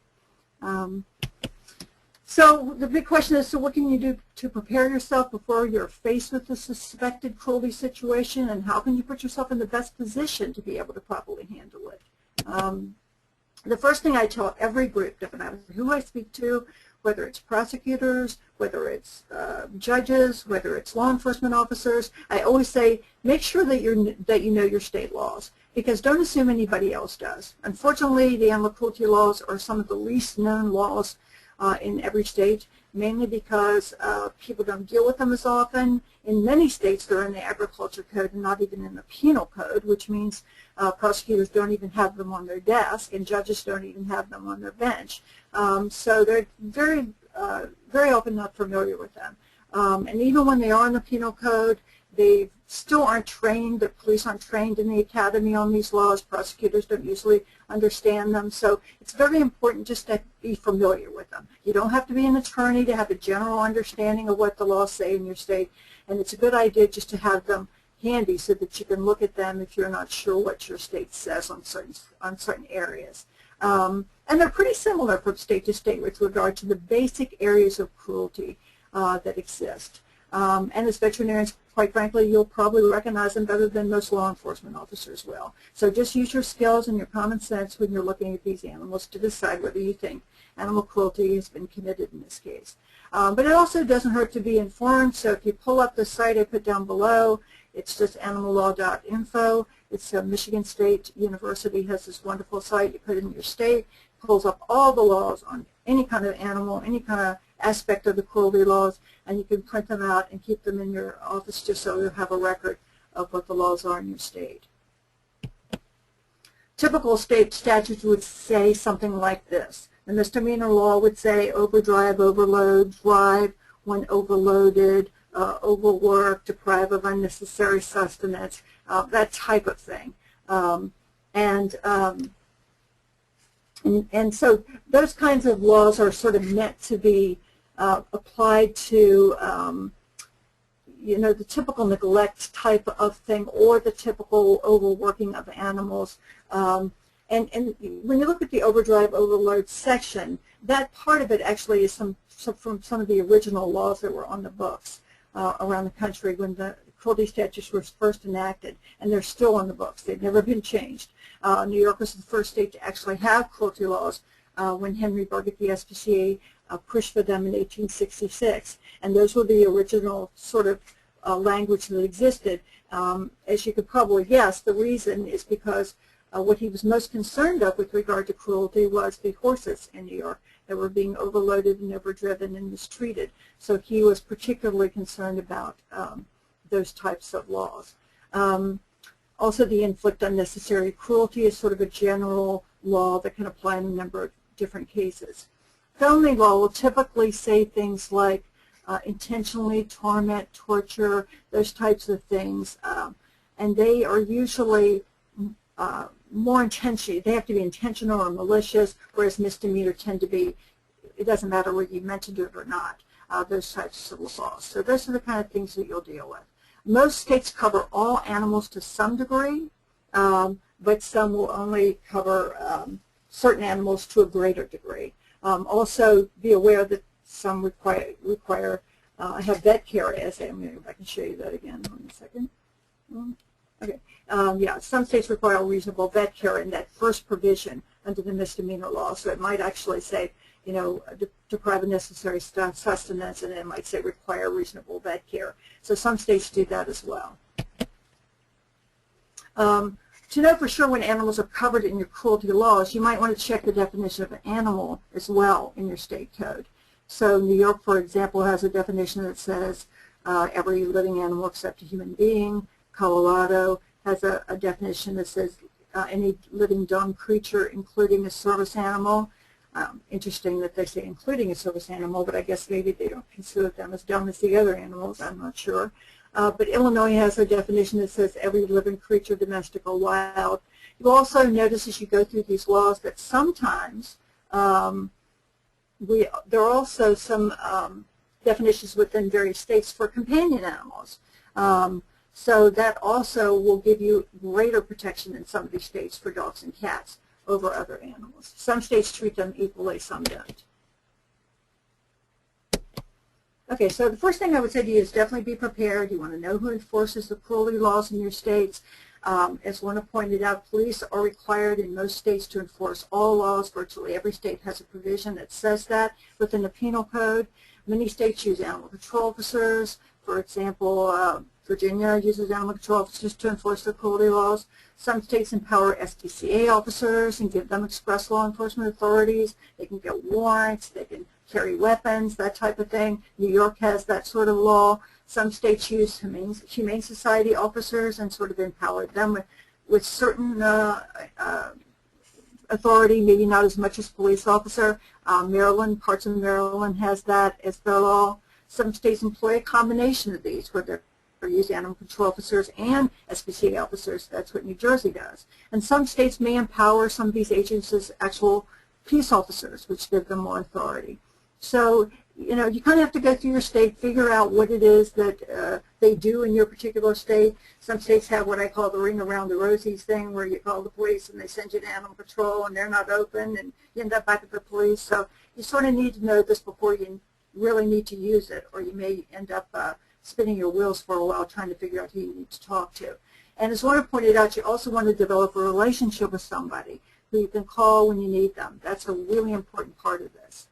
So the big question is, so what can you do to prepare yourself before you're faced with a suspected cruelty situation, and how can you put yourself in the best position to be able to properly handle it? The first thing I tell every group, no matter who I speak to, whether it's prosecutors, whether it's judges, whether it's law enforcement officers, I always say, make sure that you know your state laws, because don't assume anybody else does. Unfortunately, the animal cruelty laws are some of the least known laws in every state, mainly because people don't deal with them as often. In many states, they're in the agriculture code and not even in the penal code, which means prosecutors don't even have them on their desk, and judges don't even have them on their bench. So they're very, very often not familiar with them. And even when they are in the penal code, they still aren't trained. The police aren't trained in the academy on these laws. Prosecutors don't usually understand them. So it's very important just to be familiar with them. You don't have to be an attorney to have a general understanding of what the laws say in your state. And it's a good idea just to have them handy so that you can look at them if you're not sure what your state says on certain areas. And they're pretty similar from state to state with regard to the basic areas of cruelty that exist. And as veterinarians, quite frankly, you'll probably recognize them better than most law enforcement officers will. So just use your skills and your common sense when you're looking at these animals to decide whether you think animal cruelty has been committed in this case. But it also doesn't hurt to be informed. So if you pull up the site I put down below, it's just animallaw.info. It's Michigan State University has this wonderful site. You put it in your state, pulls up all the laws on any kind of animal, any kind of aspect of the cruelty laws, and you can print them out and keep them in your office just so you have a record of what the laws are in your state. Typical state statutes would say something like this. The misdemeanor law would say overdrive, overload, drive when overloaded, overwork, deprive of unnecessary sustenance, that type of thing. And so those kinds of laws are sort of meant to be applied to, you know, the typical neglect type of thing or the typical overworking of animals. And when you look at the overdrive, overload section, that part of it actually is from some of the original laws that were on the books around the country when the cruelty statutes were first enacted, and they're still on the books. They've never been changed. New York was the first state to actually have cruelty laws when Henry Berg at the SPCA pushed for them in 1866, and those were the original sort of language that existed. As you could probably guess, the reason is because what he was most concerned of with regard to cruelty was the horses in New York that were being overloaded and overdriven and mistreated. So he was particularly concerned about those types of laws. Also, the inflict unnecessary cruelty is sort of a general law that can apply in a number of different cases. Felony law will typically say things like intentionally torment, torture, those types of things, and they are usually more intentional. They have to be intentional or malicious, whereas misdemeanor tend to be, it doesn't matter whether you meant to do it or not, those types of laws. So those are the kind of things that you'll deal with. Most states cover all animals to some degree, but some will only cover certain animals to a greater degree. Also, be aware that some require have vet care as I mean, if I can show you that again in a second. Okay. Yeah, some states require reasonable vet care in that first provision under the misdemeanor law. So it might actually say, you know, deprive of necessary sustenance, and then it might say require reasonable vet care. So some states do that as well. To know for sure when animals are covered in your cruelty laws, you might want to check the definition of an animal as well in your state code. So New York, for example, has a definition that says every living animal except a human being. Colorado has a definition that says any living dumb creature, including a service animal. Interesting that they say including a service animal, but I guess maybe they don't consider them as dumb as the other animals. I'm not sure. But Illinois has a definition that says every living creature, domestic or wild. You'll also notice as you go through these laws that sometimes there are also some definitions within various states for companion animals. So that also will give you greater protection in some of these states for dogs and cats over other animals. Some states treat them equally, some don't. Okay, so the first thing I would say to you is definitely be prepared. You want to know who enforces the cruelty laws in your states. As Lorna pointed out, police are required in most states to enforce all laws. Virtually every state has a provision that says that within the penal code. Many states use animal control officers. For example, Virginia uses animal control officers to enforce the cruelty laws. Some states empower SPCA officers and give them express law enforcement authorities. They can get warrants, they can carry weapons, that type of thing. New York has that sort of law. Some states use Humane Society officers and sort of empower them with certain authority, maybe not as much as police officer. Maryland, parts of Maryland has that as their law. Some states employ a combination of these where they're use animal control officers and SPCA officers. That's what New Jersey does. And some states may empower some of these agents as actual peace officers, which give them more authority. So, you know, you kind of have to go through your state, figure out what it is that they do in your particular state. Some states have what I call the ring around the rosies thing, where you call the police and they send you to animal control and they're not open and you end up back at the police. So you sort of need to know this before you really need to use it, or you may end up spinning your wheels for a while trying to figure out who you need to talk to. And as Lorna pointed out, you also want to develop a relationship with somebody who you can call when you need them. That's a really important part of this.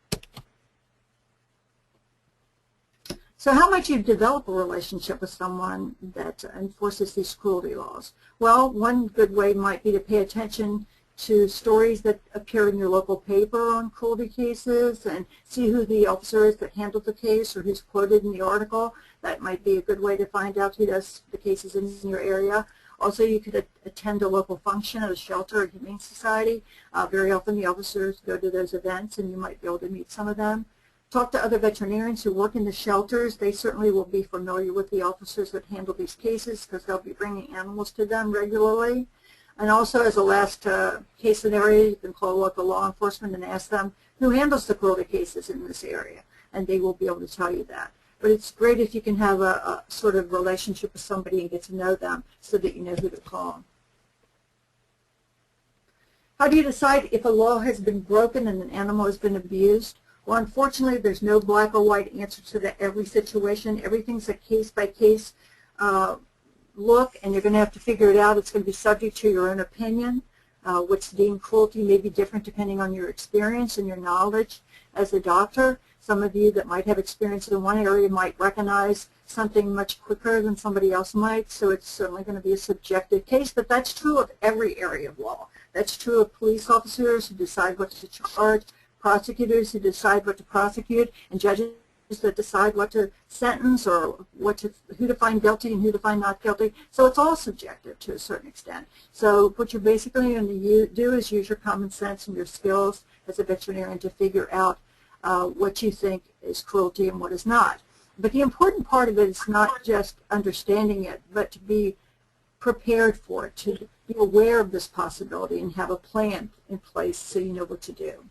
So how might you develop a relationship with someone that enforces these cruelty laws? Well, one good way might be to pay attention to stories that appear in your local paper on cruelty cases and see who the officer is that handled the case or who's quoted in the article. That might be a good way to find out who does the cases in your area. Also, you could attend a local function at a shelter or humane society. Very often the officers go to those events and you might be able to meet some of them. Talk to other veterinarians who work in the shelters. They certainly will be familiar with the officers that handle these cases because they'll be bringing animals to them regularly. And also, as a last case scenario, you can call local law enforcement and ask them who handles the cruelty cases in this area, and they will be able to tell you that. But it's great if you can have a sort of relationship with somebody and get to know them so that you know who to call. How do you decide if a law has been broken and an animal has been abused? Well, unfortunately, there's no black or white answer to every situation. Everything's a case-by-case look, and you're going to have to figure it out. It's going to be subject to your own opinion. What's deemed cruelty may be different depending on your experience and your knowledge as a doctor. Some of you that might have experience in one area might recognize something much quicker than somebody else might, so it's certainly going to be a subjective case, but that's true of every area of law. That's true of police officers who decide what to charge, prosecutors who decide what to prosecute, and judges that decide what to sentence or who to find guilty and who to find not guilty. So it's all subjective to a certain extent. So what you're basically going to do is use your common sense and your skills as a veterinarian to figure out what you think is cruelty and what is not. But the important part of it is not just understanding it, but to be prepared for it, to be aware of this possibility and have a plan in place so you know what to do.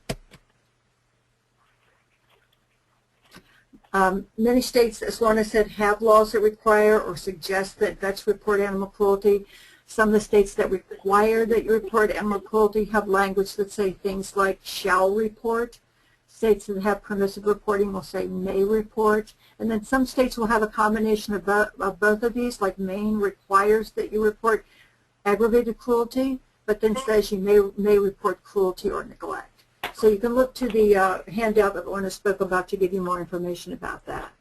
Many states, as Lorna said, have laws that require or suggest that vets report animal cruelty. Some of the states that require that you report animal cruelty have language that say things like shall report. States that have permissive reporting will say may report. And then some states will have a combination of both of these, like Maine requires that you report aggravated cruelty, but then says you may report cruelty or neglect. So you can look to the handout that Lorna spoke about to give you more information about that.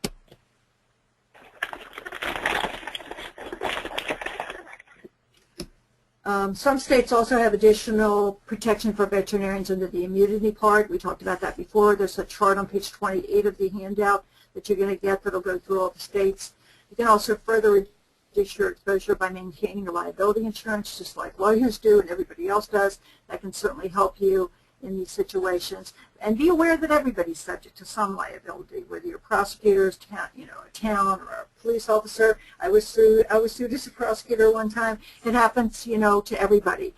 Some states also have additional protection for veterinarians under the immunity part. We talked about that before. There's a chart on page 28 of the handout that you're going to get that will go through all the states. You can also further reduce your exposure by maintaining your liability insurance, just like lawyers do and everybody else does. That can certainly help you in these situations. And be aware that everybody's subject to some liability, whether you're prosecutors, a town, or a police officer. I was sued as a prosecutor one time. It happens, to everybody.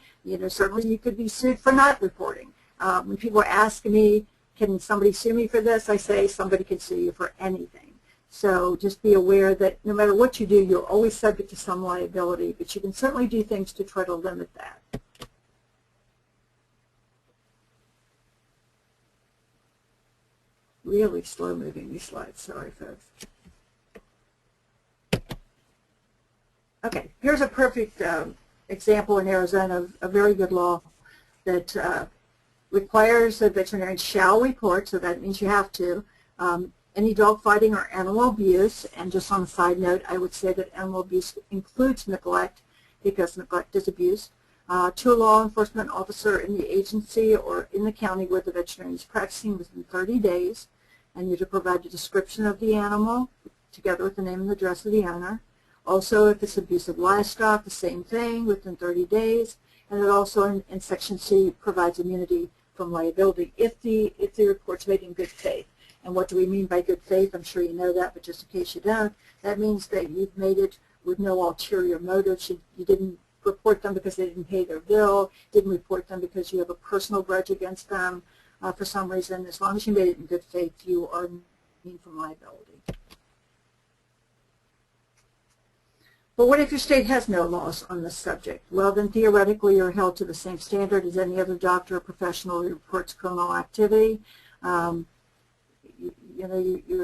Certainly you could be sued for not reporting. When people ask me, can somebody sue me for this? I say somebody can sue you for anything. So just be aware that no matter what you do, you're always subject to some liability, but you can certainly do things to try to limit that. Really slow moving these slides, sorry folks. Okay, here's a perfect example in Arizona of a very good law that requires that veterinarians shall report, so that means you have to, any dog fighting or animal abuse. And just on a side note, I would say that animal abuse includes neglect, because neglect is abuse, to a law enforcement officer in the agency or in the county where the veterinarian is practicing within 30 days. And you to provide a description of the animal together with the name and address of the owner. Also, if it's abuse of livestock, the same thing within 30 days. And it also in Section C provides immunity from liability if the report's made in good faith. And what do we mean by good faith? I'm sure you know that, but just in case you don't, that means that you've made it with no ulterior motives. You didn't report them because they didn't pay their bill, didn't report them because you have a personal grudge against them. For some reason, as long as you made it in good faith, you are immune from liability. But what if your state has no laws on this subject? Well, then theoretically you're held to the same standard as any other doctor or professional who reports criminal activity. You're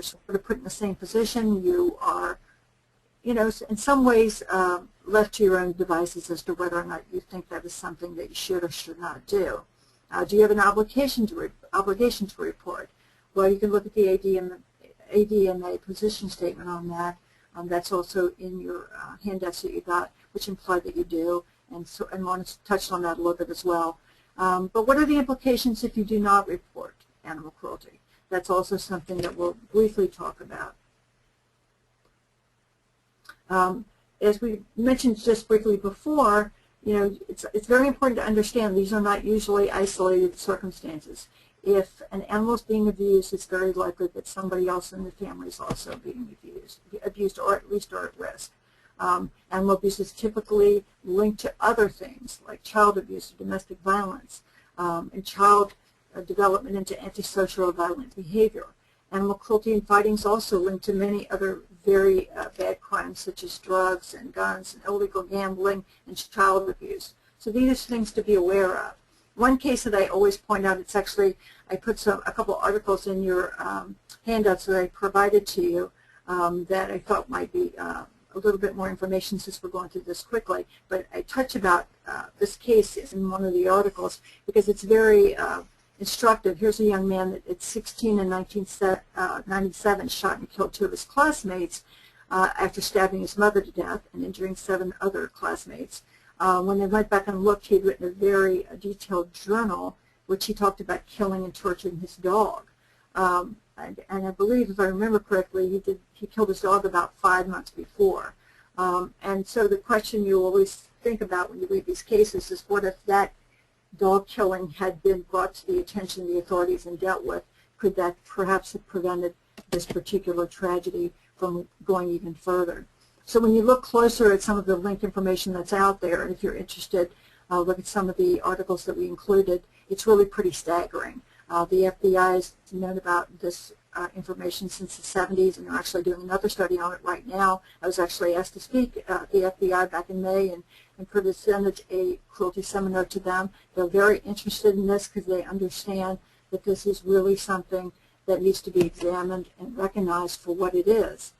sort of put in the same position. You are, in some ways left to your own devices as to whether or not you think that is something that you should or should not do. Do you have an obligation to report? Well, you can look at the ADMA position statement on that. That's also in your handouts that you got, which imply that you do, and Lorna touched on that a little bit as well. But what are the implications if you do not report animal cruelty? That's also something that we'll briefly talk about. As we mentioned just briefly before, it's very important to understand these are not usually isolated circumstances. If an animal is being abused, it's very likely that somebody else in the family is also being abused or at least are at risk. Animal abuse is typically linked to other things like child abuse or domestic violence and child development into antisocial or violent behavior. Animal cruelty and fighting is also linked to many other very bad crimes such as drugs and guns and illegal gambling and child abuse. So these are things to be aware of. One case that I always point out, it's actually, I put a couple articles in your handouts that I provided to you that I thought might be a little bit more information since we're going through this quickly. But I touch about this case in one of the articles because it's very instructive. Here's a young man that at 16 in 1997 shot and killed two of his classmates after stabbing his mother to death and injuring 7 other classmates. When they went back and looked, he had written a very detailed journal which he talked about killing and torturing his dog. And I believe, if I remember correctly, he killed his dog about 5 months before. And so the question you always think about when you read these cases is, what if that dog killing had been brought to the attention of the authorities and dealt with? Could that perhaps have prevented this particular tragedy from going even further? So when you look closer at some of the link information that's out there, and if you're interested, look at some of the articles that we included, it's really pretty staggering. The FBI has known about this information since the 70s, and they're actually doing another study on it right now. I was actually asked to speak at the FBI back in May and presented a cruelty seminar to them. They're very interested in this because they understand that this is really something that needs to be examined and recognized for what it is.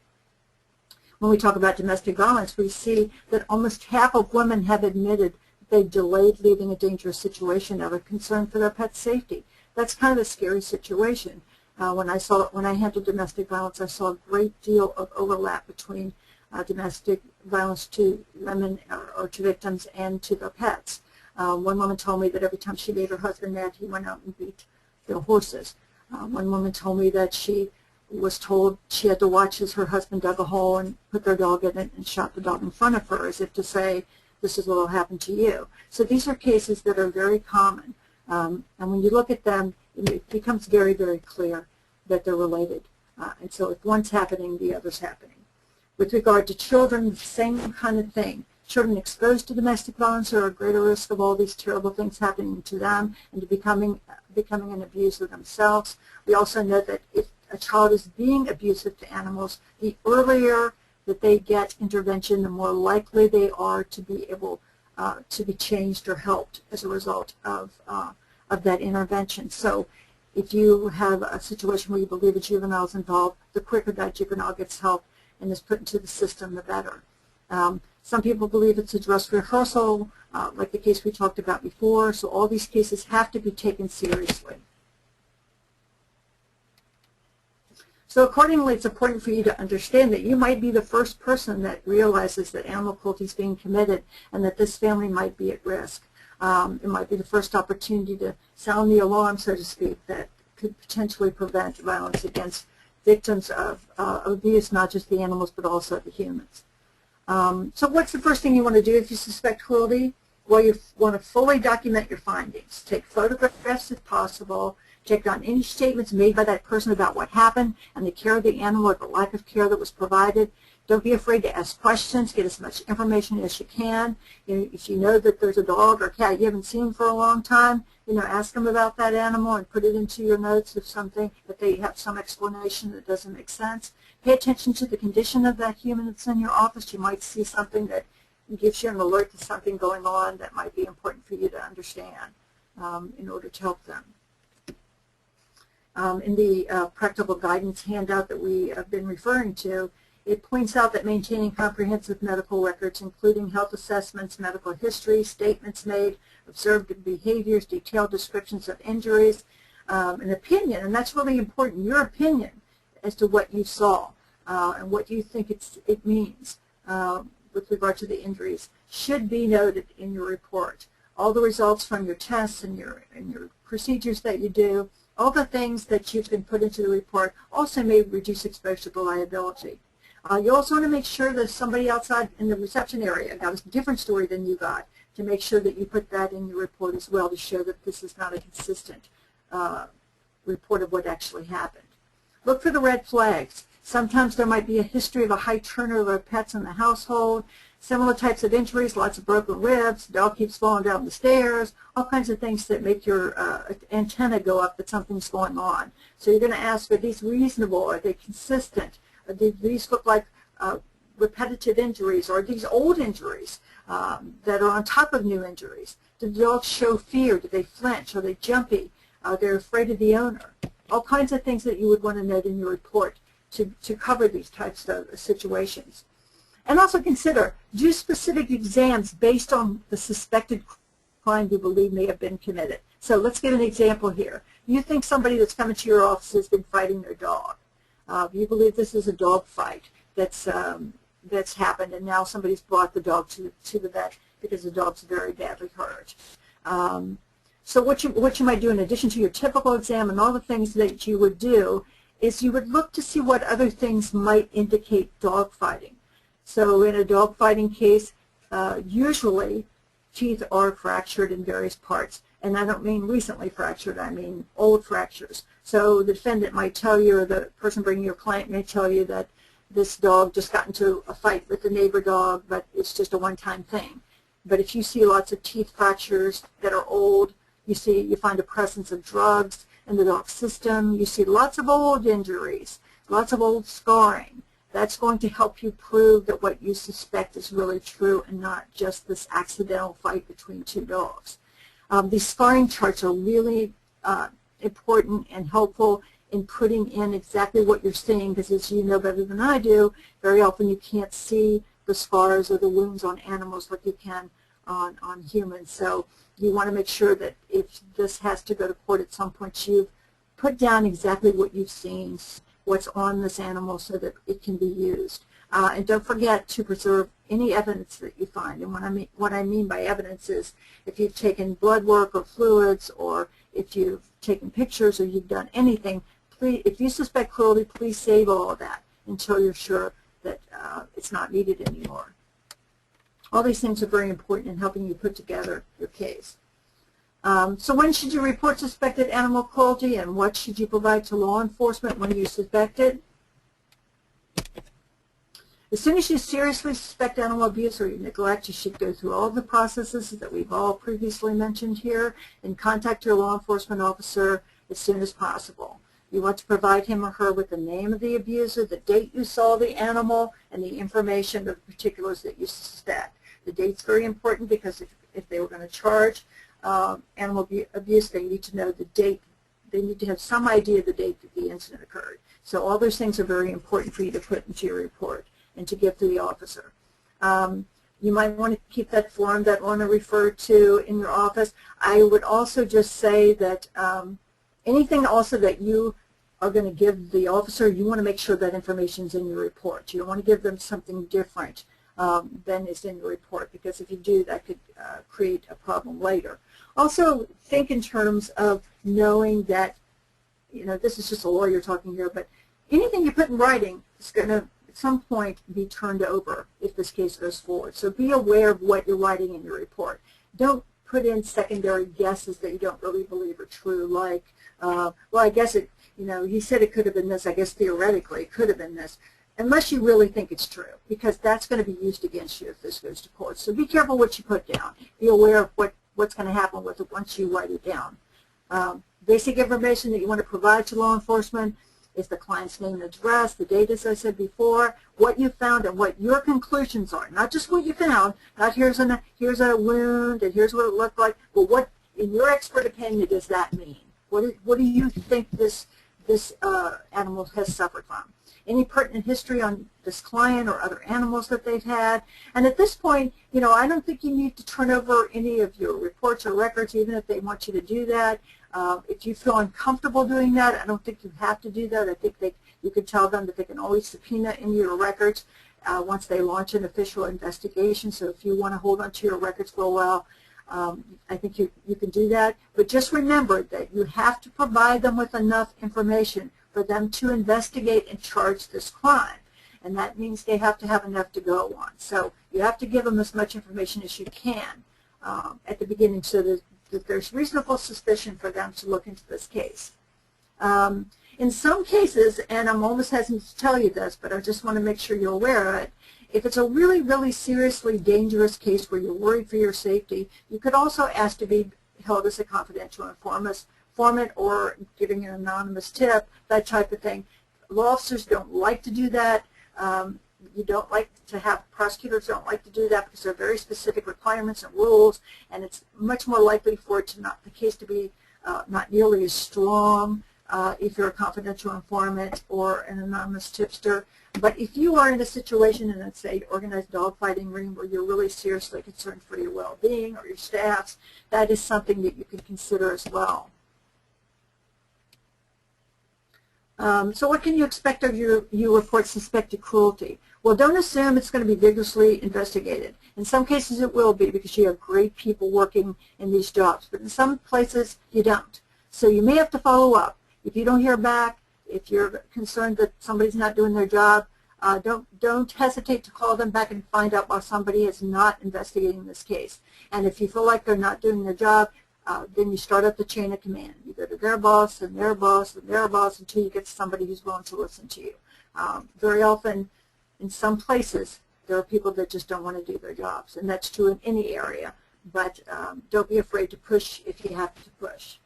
When we talk about domestic violence, we see that almost half of women have admitted that they delayed leaving a dangerous situation out of concern for their pet's safety. That's kind of a scary situation. When I handled domestic violence, I saw a great deal of overlap between domestic violence to women or to victims and to their pets. One woman told me that every time she made her husband mad, he went out and beat their horses. One woman told me that she was told she had to watch as her husband dug a hole and put their dog in it and shot the dog in front of her, as if to say, this is what will happen to you. So these are cases that are very common. And when you look at them, it becomes very, very clear that they're related. And so if one's happening, the other's happening. With regard to children, the same kind of thing. Children exposed to domestic violence are at greater risk of all these terrible things happening to them and to becoming an abuser themselves. We also know that if a child is being abusive to animals, the earlier that they get intervention, the more likely they are to be able to be changed or helped as a result of that intervention. So if you have a situation where you believe a juvenile is involved, the quicker that juvenile gets help and is put into the system, the better. Some people believe it's a dress rehearsal, like the case we talked about before, so all these cases have to be taken seriously. So accordingly, it's important for you to understand that you might be the first person that realizes that animal cruelty is being committed and that this family might be at risk. It might be the first opportunity to sound the alarm, so to speak, that could potentially prevent violence against victims of abuse, not just the animals, but also the humans. So what's the first thing you want to do if you suspect cruelty? Well, you want to fully document your findings. Take photographs if possible. Check on any statements made by that person about what happened and the care of the animal or the lack of care that was provided. Don't be afraid to ask questions. Get as much information as you can. If you know that there's a dog or cat you haven't seen for a long time, ask them about that animal and put it into your notes if they have some explanation that doesn't make sense. Pay attention to the condition of that human that's in your office. You might see something that gives you an alert to something going on that might be important for you to understand in order to help them. In the practical guidance handout that we have been referring to, it points out that maintaining comprehensive medical records, including health assessments, medical history, statements made, observed behaviors, detailed descriptions of injuries, an opinion, and that's really important, your opinion as to what you saw and what you think it means with regard to the injuries, should be noted in your report. All the results from your tests and your procedures that you do, all the things that you've been put into the report also may reduce exposure to liability. You also want to make sure that somebody outside in the reception area got a different story than you got, to make sure that you put that in your report as well to show that this is not a consistent report of what actually happened. Look for the red flags. Sometimes there might be a history of a high turnover of pets in the household, similar types of injuries, lots of broken ribs, dog keeps falling down the stairs, all kinds of things that make your antenna go up that something's going on. So you're going to ask, are these reasonable? Are they consistent? Do these look like repetitive injuries, or are these old injuries that are on top of new injuries? Do the dogs show fear? Do they flinch? Are they jumpy? They're afraid of the owner. All kinds of things that you would want to note in your report to cover these types of situations. And also consider, do specific exams based on the suspected crime you believe may have been committed. So let's give an example here. You think somebody that's coming to your office has been fighting their dog. You believe this is a dog fight. that's happened, and now somebody's brought the dog to the vet because the dog's very badly hurt. So what you might do in addition to your typical exam and all the things that you would do is you would look to see what other things might indicate dog fighting. So in a dog fighting case, usually teeth are fractured in various parts. And I don't mean recently fractured, I mean old fractures. So the defendant might tell you, or the person bringing your client may tell you that this dog just got into a fight with the neighbor dog, but it's just a one-time thing. But if you see lots of teeth fractures that are old, you find a presence of drugs in the dog system, you see lots of old injuries, lots of old scarring, that's going to help you prove that what you suspect is really true and not just this accidental fight between two dogs. These scarring charts are really important and helpful in putting in exactly what you're seeing, because as you know better than I do, very often you can't see the scars or the wounds on animals like you can on humans. So you want to make sure that if this has to go to court at some point, you've put down exactly what you've seen, what's on this animal, so that it can be used. And don't forget to preserve any evidence that you find. And what I mean by evidence is if you've taken blood work or fluids, or if you've taken pictures, or you've done anything, please, if you suspect cruelty, please save all of that until you're sure that it's not needed anymore. All these things are very important in helping you put together your case. So when should you report suspected animal cruelty, and what should you provide to law enforcement when you suspect it? As soon as you seriously suspect animal abuse or neglect, you should go through all the processes that we've all previously mentioned here and contact your law enforcement officer as soon as possible. You want to provide him or her with the name of the abuser, the date you saw the animal, and the information of the particulars that you suspect. The date's very important, because if they were going to charge animal abuse, they need to know the date. They need to have some idea of the date that the incident occurred. So all those things are very important for you to put into your report and to give to the officer. You might want to keep that form that want to refer to in your office. I would also just say that anything also that you are going to give the officer, you want to make sure that information is in your report. You don't want to give them something different than is in the report, because if you do, that could create a problem later. Also, think in terms of knowing that, you know, this is just a lawyer talking here, but anything you put in writing is going to at some point be turned over if this case goes forward. So be aware of what you're writing in your report. Don't put in secondary guesses that you don't really believe are true, like, well, I guess it, you know, he said it could have been this, I guess theoretically it could have been this, unless you really think it's true, because that's going to be used against you if this goes to court. So be careful what you put down. Be aware of what's going to happen with it once you write it down. Basic information that you want to provide to law enforcement is the client's name and address, the date, as I said before, what you found and what your conclusions are. Not just what you found, not here's a wound and here's what it looked like, but what, in your expert opinion, does that mean? What do you think this animal has suffered from? Any pertinent history on this client or other animals that they've had. And at this point, you know, I don't think you need to turn over any of your reports or records, even if they want you to do that. If you feel uncomfortable doing that, I don't think you have to do that. I think you could tell them that they can always subpoena any of your records once they launch an official investigation. So if you want to hold on to your records for a while, I think you can do that. But just remember that you have to provide them with enough information for them to investigate and charge this crime. And that means they have to have enough to go on. So you have to give them as much information as you can at the beginning, so that there's reasonable suspicion for them to look into this case. In some cases, and I'm almost hesitant to tell you this, but I just want to make sure you're aware of it, if it's a really, really seriously dangerous case where you're worried for your safety, you could also ask to be held as a confidential informant or giving an anonymous tip, that type of thing. Law officers don't like to do that. You don't like to have, prosecutors don't like to do that because there are very specific requirements and rules, and it's much more likely for it to the case to be not nearly as strong if you're a confidential informant or an anonymous tipster. But if you are in a situation in, let's say, organized dogfighting ring where you're really seriously concerned for your well-being or your staff's, that is something that you can consider as well. So what can you expect of you report suspected cruelty? Well, don't assume it's going to be vigorously investigated. In some cases it will be because you have great people working in these jobs, but in some places you don't. So you may have to follow up. If you don't hear back, if you're concerned that somebody's not doing their job, don't hesitate to call them back and find out why somebody is not investigating this case. And if you feel like they're not doing their job, then you start up the chain of command. You go to their boss and their boss and their boss until you get to somebody who's willing to listen to you. Very often, in some places, there are people that just don't want to do their jobs, and that's true in any area. But don't be afraid to push if you have to push.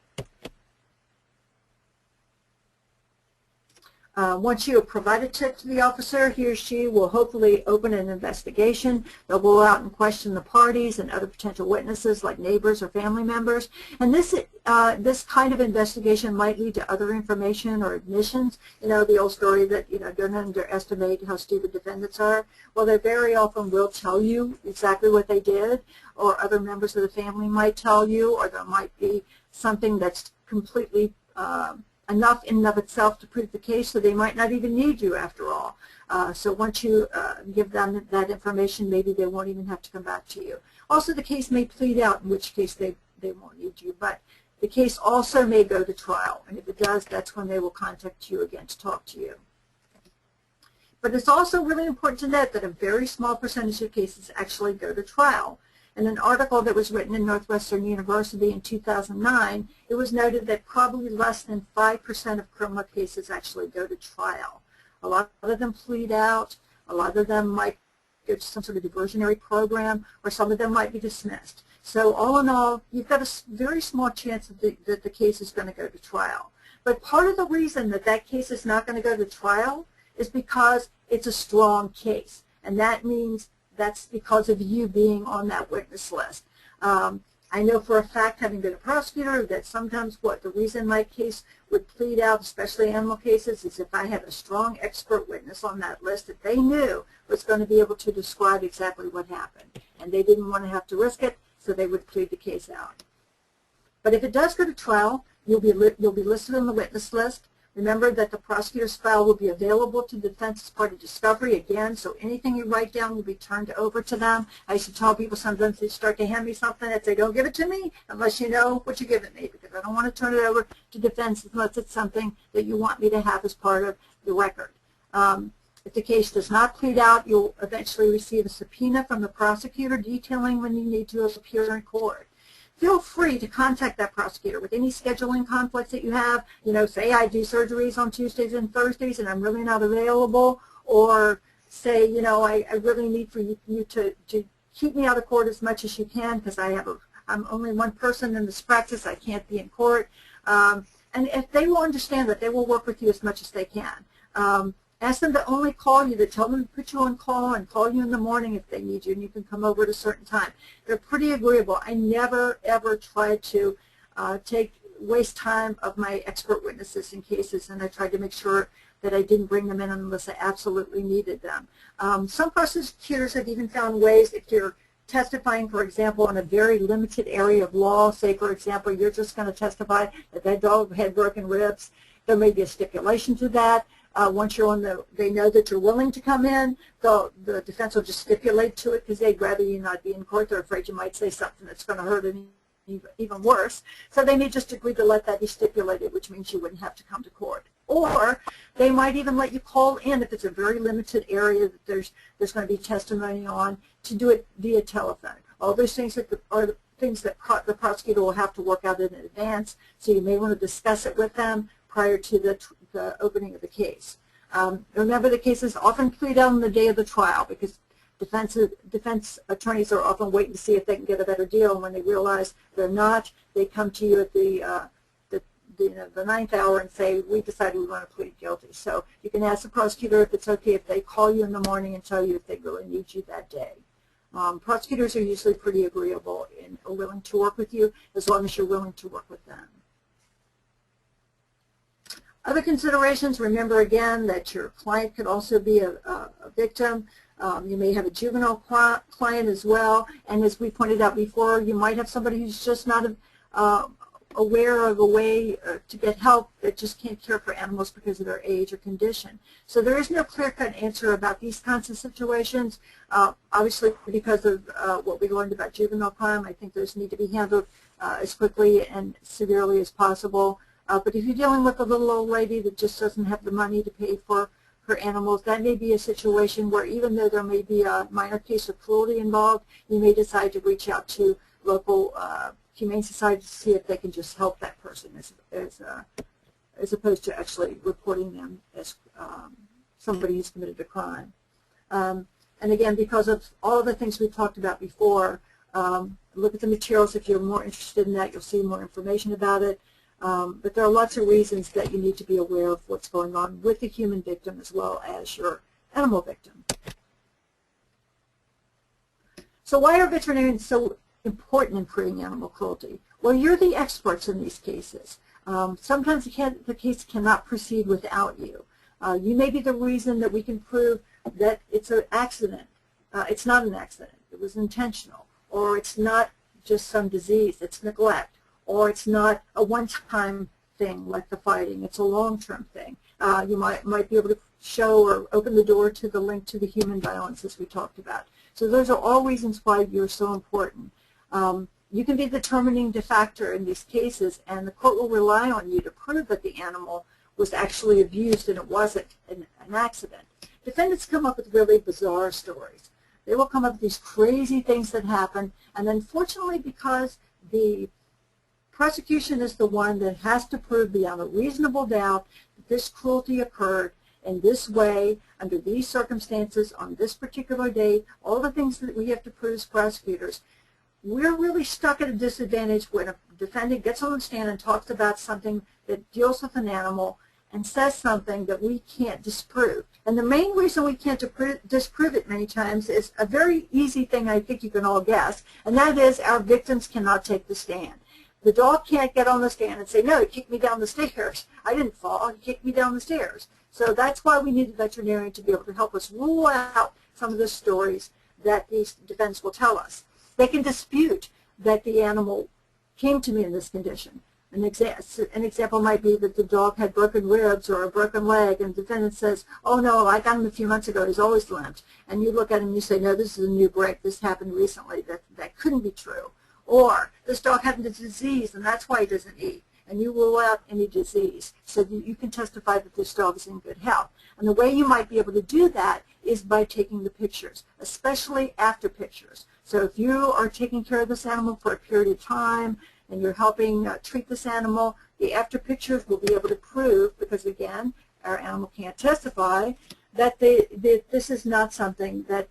Once you have provided tip to the officer, he or she will hopefully open an investigation. They'll go out and question the parties and other potential witnesses like neighbors or family members. And this kind of investigation might lead to other information or admissions. You know, the old story that, you know, don't underestimate how stupid defendants are. Well, they very often will tell you exactly what they did, or other members of the family might tell you, or there might be something that's completely enough in and of itself to prove the case, so they might not even need you after all. So once you give them that information, maybe they won't even have to come back to you. Also, the case may plead out, in which case they won't need you, but the case also may go to trial, and if it does, that's when they will contact you again to talk to you. But it's also really important to note that a very small percentage of cases actually go to trial. In an article that was written in Northwestern University in 2009, it was noted that probably less than 5% of criminal cases actually go to trial. A lot of them plead out, a lot of them might go to some sort of diversionary program, or some of them might be dismissed. So all in all, you've got a very small chance that the case is going to go to trial. But part of the reason that that case is not going to go to trial is because it's a strong case, and that means that's because of you being on that witness list. I know for a fact, having been a prosecutor, that sometimes the reason my case would plead out, especially animal cases, is if I had a strong expert witness on that list that they knew was going to be able to describe exactly what happened. And they didn't want to have to risk it, so they would plead the case out. But if it does go to trial, you'll be listed on the witness list. Remember that the prosecutor's file will be available to the defense as part of discovery again, so anything you write down will be turned over to them. I used to tell people sometimes they start to hand me something, I'd say, don't give it to me unless you know what you give it me, because I don't want to turn it over to defense unless it's something that you want me to have as part of the record. If the case does not plead out, you'll eventually receive a subpoena from the prosecutor detailing when you need to appear in court. Feel free to contact that prosecutor with any scheduling conflicts that you have. You know, say I do surgeries on Tuesdays and Thursdays and I'm really not available, or say, you know, I really need for you to keep me out of court as much as you can because I'm only one person in this practice, I can't be in court. And if they will understand that, they will work with you as much as they can. Ask them to only call you, to tell them to put you on call and call you in the morning if they need you, and you can come over at a certain time. They're pretty agreeable. I never, ever try to waste time of my expert witnesses in cases, and I tried to make sure that I didn't bring them in unless I absolutely needed them. Some prosecutors have even found ways, if you're testifying, for example, in a very limited area of law, say, for example, you're just going to testify that that dog had broken ribs, there may be a stipulation to that. Once you're on they know that you're willing to come in, the defense will just stipulate to it because they'd rather you not be in court. They're afraid you might say something that's going to hurt even worse. So they may just agree to let that be stipulated, which means you wouldn't have to come to court. Or they might even let you call in if it's a very limited area that there's going to be testimony on, to do it via telephone. All those things are the things that the prosecutor will have to work out in advance, so you may want to discuss it with them prior to the opening of the case. Remember, the cases often plead out on the day of the trial because defense attorneys are often waiting to see if they can get a better deal, and when they realize they're not, they come to you at the ninth hour and say, we decided we want to plead guilty. So you can ask the prosecutor if it's okay if they call you in the morning and tell you if they really need you that day. Prosecutors are usually pretty agreeable and are willing to work with you as long as you're willing to work with them. Other considerations, remember again that your client could also be a victim. You may have a juvenile client as well, and as we pointed out before, you might have somebody who's just not aware of a way to get help that just can't care for animals because of their age or condition. So there is no clear-cut answer about these kinds of situations. Obviously, because of what we learned about juvenile crime, I think those need to be handled as quickly and severely as possible. But if you're dealing with a little old lady that just doesn't have the money to pay for her animals, that may be a situation where even though there may be a minor case of cruelty involved, you may decide to reach out to local humane society to see if they can just help that person as opposed to actually reporting them as somebody who's committed a crime. And again, because of all the things we've talked about before, look at the materials. If you're more interested in that, you'll see more information about it. But there are lots of reasons that you need to be aware of what's going on with the human victim as well as your animal victim. So why are veterinarians so important in proving animal cruelty? Well, you're the experts in these cases. Sometimes the case cannot proceed without you. You may be the reason that we can prove that it's an accident. It's not an accident. It was intentional. Or it's not just some disease. It's neglect. Or it's not a one-time thing like the fighting. It's a long-term thing. You might be able to show or open the door to the link to the human violence as we talked about. So those are all reasons why you're so important. You can be the determining factor in these cases, and the court will rely on you to prove that the animal was actually abused and it wasn't an accident. Defendants come up with really bizarre stories. They will come up with these crazy things that happen, and unfortunately, because the prosecution is the one that has to prove beyond a reasonable doubt that this cruelty occurred in this way, under these circumstances, on this particular date, all the things that we have to prove as prosecutors, we're really stuck at a disadvantage when a defendant gets on the stand and talks about something that deals with an animal and says something that we can't disprove. And the main reason we can't disprove it many times is a very easy thing I think you can all guess, and that is our victims cannot take the stand. The dog can't get on the stand and say, no, he kicked me down the stairs. I didn't fall, he kicked me down the stairs. So that's why we need a veterinarian to be able to help us rule out some of the stories that these defendants will tell us. They can dispute that the animal came to me in this condition. An example might be that the dog had broken ribs or a broken leg, and the defendant says, oh no, I got him a few months ago, he's always limped. And you look at him and you say, no, this is a new break, this happened recently, that couldn't be true. Or this dog had a disease and that's why he doesn't eat. And you rule out any disease so that you can testify that this dog is in good health. And the way you might be able to do that is by taking the pictures, especially after pictures. So if you are taking care of this animal for a period of time and you're helping treat this animal, the after pictures will be able to prove, because again, our animal can't testify, that this is not something that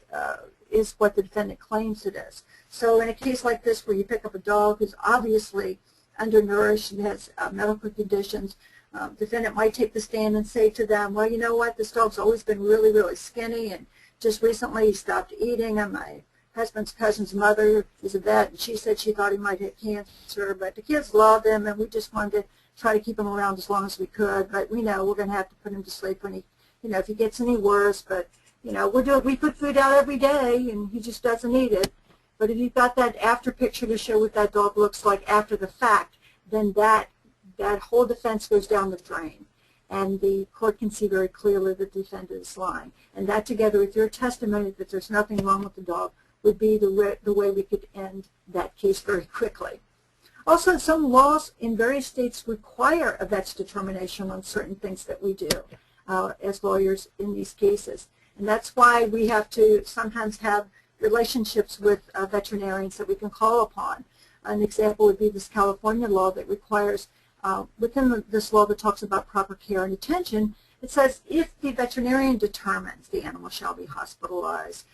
is what the defendant claims it is. So in a case like this where you pick up a dog who's obviously undernourished and has medical conditions, the defendant might take the stand and say to them, well, you know what, this dog's always been really, really skinny, and just recently he stopped eating, and my husband's cousin's mother is a vet, and she said she thought he might have cancer, but the kids love him, and we just wanted to try to keep him around as long as we could, but we know we're going to have to put him to sleep when he, if he gets any worse, but, we put food out every day, and he just doesn't eat it. But if you've got that after picture to show what that dog looks like after the fact, then that whole defense goes down the drain. And the court can see very clearly that the defendant is lying. And that, together with your testimony that there's nothing wrong with the dog, would be the way we could end that case very quickly. Also, some laws in various states require a vet's determination on certain things that we do as lawyers in these cases. And that's why we have to sometimes have relationships with veterinarians that we can call upon. An example would be this California law that requires, within this law that talks about proper care and attention, it says if the veterinarian determines the animal shall be hospitalized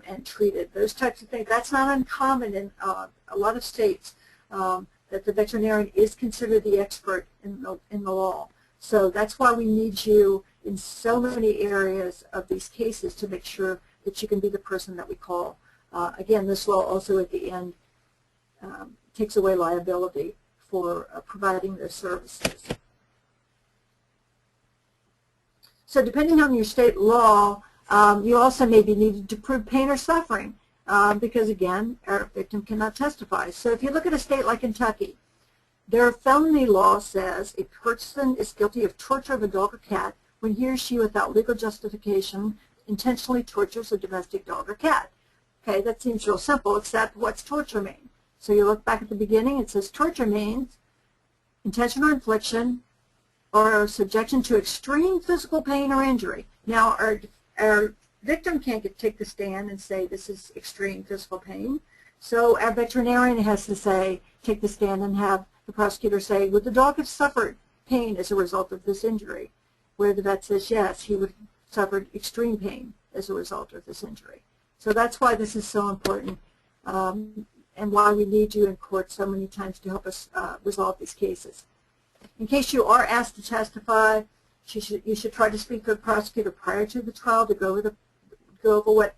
and treated, those types of things. That's not uncommon in a lot of states, that the veterinarian is considered the expert in the law. So that's why we need you in so many areas of these cases to make sure that you can be the person that we call. Again, this law also at the end takes away liability for providing those services. So depending on your state law, you also may be needed to prove pain or suffering because, again, our victim cannot testify. So if you look at a state like Kentucky, Their felony law says a person is guilty of torture of a dog or cat when he or she, without legal justification, intentionally tortures a domestic dog or cat. Okay, that seems real simple, except what's torture mean? So you look back at the beginning, it says torture means intentional infliction or subjection to extreme physical pain or injury. Now, our victim can't take the stand and say this is extreme physical pain. So our veterinarian has to say, take the stand and have the prosecutor say, would the dog have suffered pain as a result of this injury? Where the vet says, yes, he would have suffered extreme pain as a result of this injury. So that's why this is so important and why we need you in court so many times to help us resolve these cases. In case you are asked to testify, you should try to speak to a prosecutor prior to the trial to go over what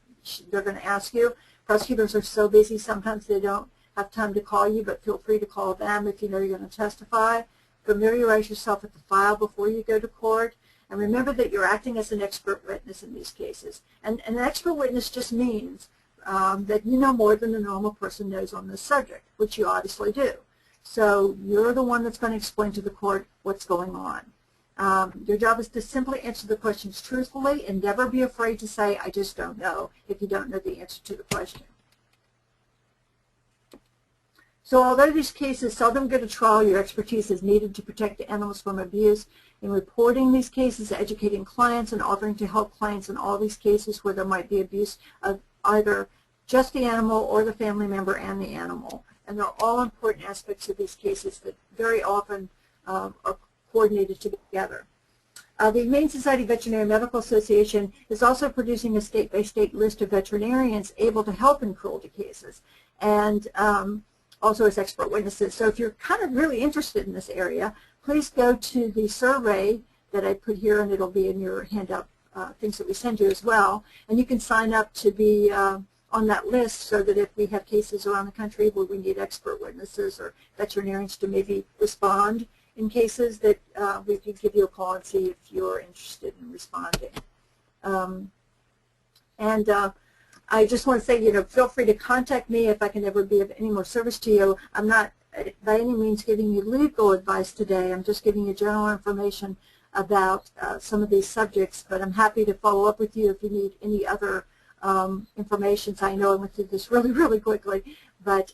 they're going to ask you. Prosecutors are so busy, sometimes they don't have time to call you, but feel free to call them if you know you're going to testify. Familiarize yourself with the file before you go to court. And remember that you're acting as an expert witness in these cases. And an expert witness just means that you know more than a normal person knows on this subject, which you obviously do. So you're the one that's going to explain to the court what's going on. Your job is to simply answer the questions truthfully and never be afraid to say, I just don't know, if you don't know the answer to the question. So although these cases seldom go to trial, your expertise is needed to protect the animals from abuse. In reporting these cases, educating clients, and offering to help clients in all these cases where there might be abuse of either just the animal or the family member and the animal. And they're all important aspects of these cases that very often are coordinated together. The Humane Society Veterinary Medical Association is also producing a state-by-state list of veterinarians able to help in cruelty cases, and also as expert witnesses. So if you're kind of really interested in this area, please go to the survey that I put here, and it'll be in your handout things that we send you as well. And you can sign up to be on that list so that if we have cases around the country where we need expert witnesses or veterinarians to maybe respond in cases, that we can give you a call and see if you're interested in responding. I just want to say, feel free to contact me if I can ever be of any more service to you. I'm not by any means giving you legal advice today. I'm just giving you general information about some of these subjects, but I'm happy to follow up with you if you need any other information. So I know I went through this really, really quickly, but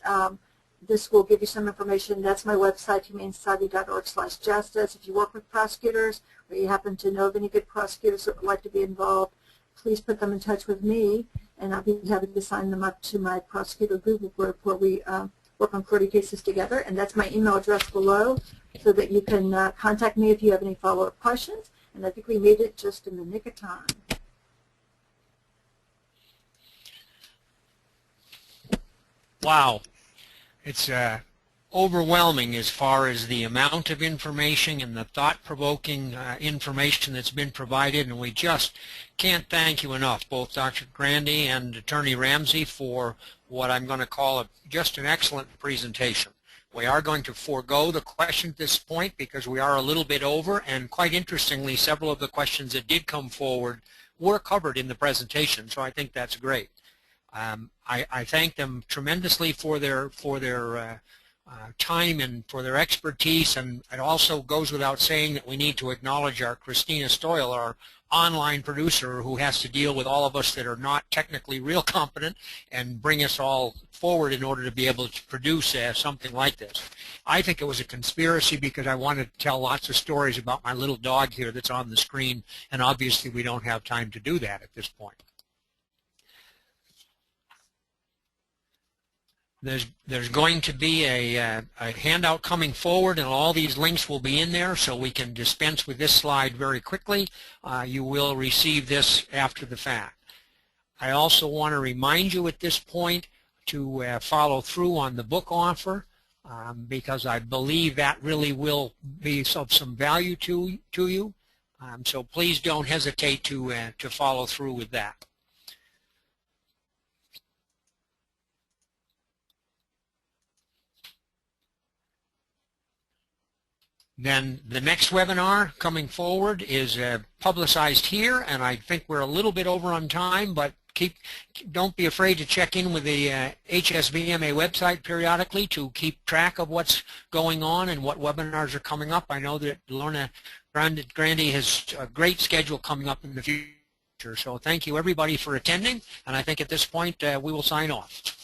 this will give you some information. That's my website, humanesociety.org/justice. If you work with prosecutors or you happen to know of any good prosecutors that would like to be involved, please put them in touch with me, and I'll be happy to sign them up to my prosecutor Google group where we work on cruelty cases together. And that's my email address below so that you can contact me if you have any follow-up questions. And I think we made it just in the nick of time. Wow. It's overwhelming as far as the amount of information and the thought-provoking information that's been provided, and we just can't thank you enough, both Dr. Grandy and Attorney Ramsey, for what I'm going to call just an excellent presentation. We are going to forego the question at this point because we are a little bit over, and quite interestingly, several of the questions that did come forward were covered in the presentation, so I think that's great. I thank them tremendously for their time and for their expertise, and it also goes without saying that we need to acknowledge our Christina Stoyle, our online producer, who has to deal with all of us that are not technically real competent and bring us all forward in order to be able to produce something like this. I think it was a conspiracy because I wanted to tell lots of stories about my little dog here that's on the screen, and obviously we don't have time to do that at this point. There's going to be a handout coming forward, and all these links will be in there, so we can dispense with this slide very quickly. You will receive this after the fact. I also want to remind you at this point to follow through on the book offer, because I believe that really will be of some value to you. So please don't hesitate to follow through with that. Then the next webinar coming forward is publicized here, and I think we're a little bit over on time, but don't be afraid to check in with the HSVMA website periodically to keep track of what's going on and what webinars are coming up. I know that Lorna Grandi has a great schedule coming up in the future. So thank you everybody for attending, and I think at this point we will sign off.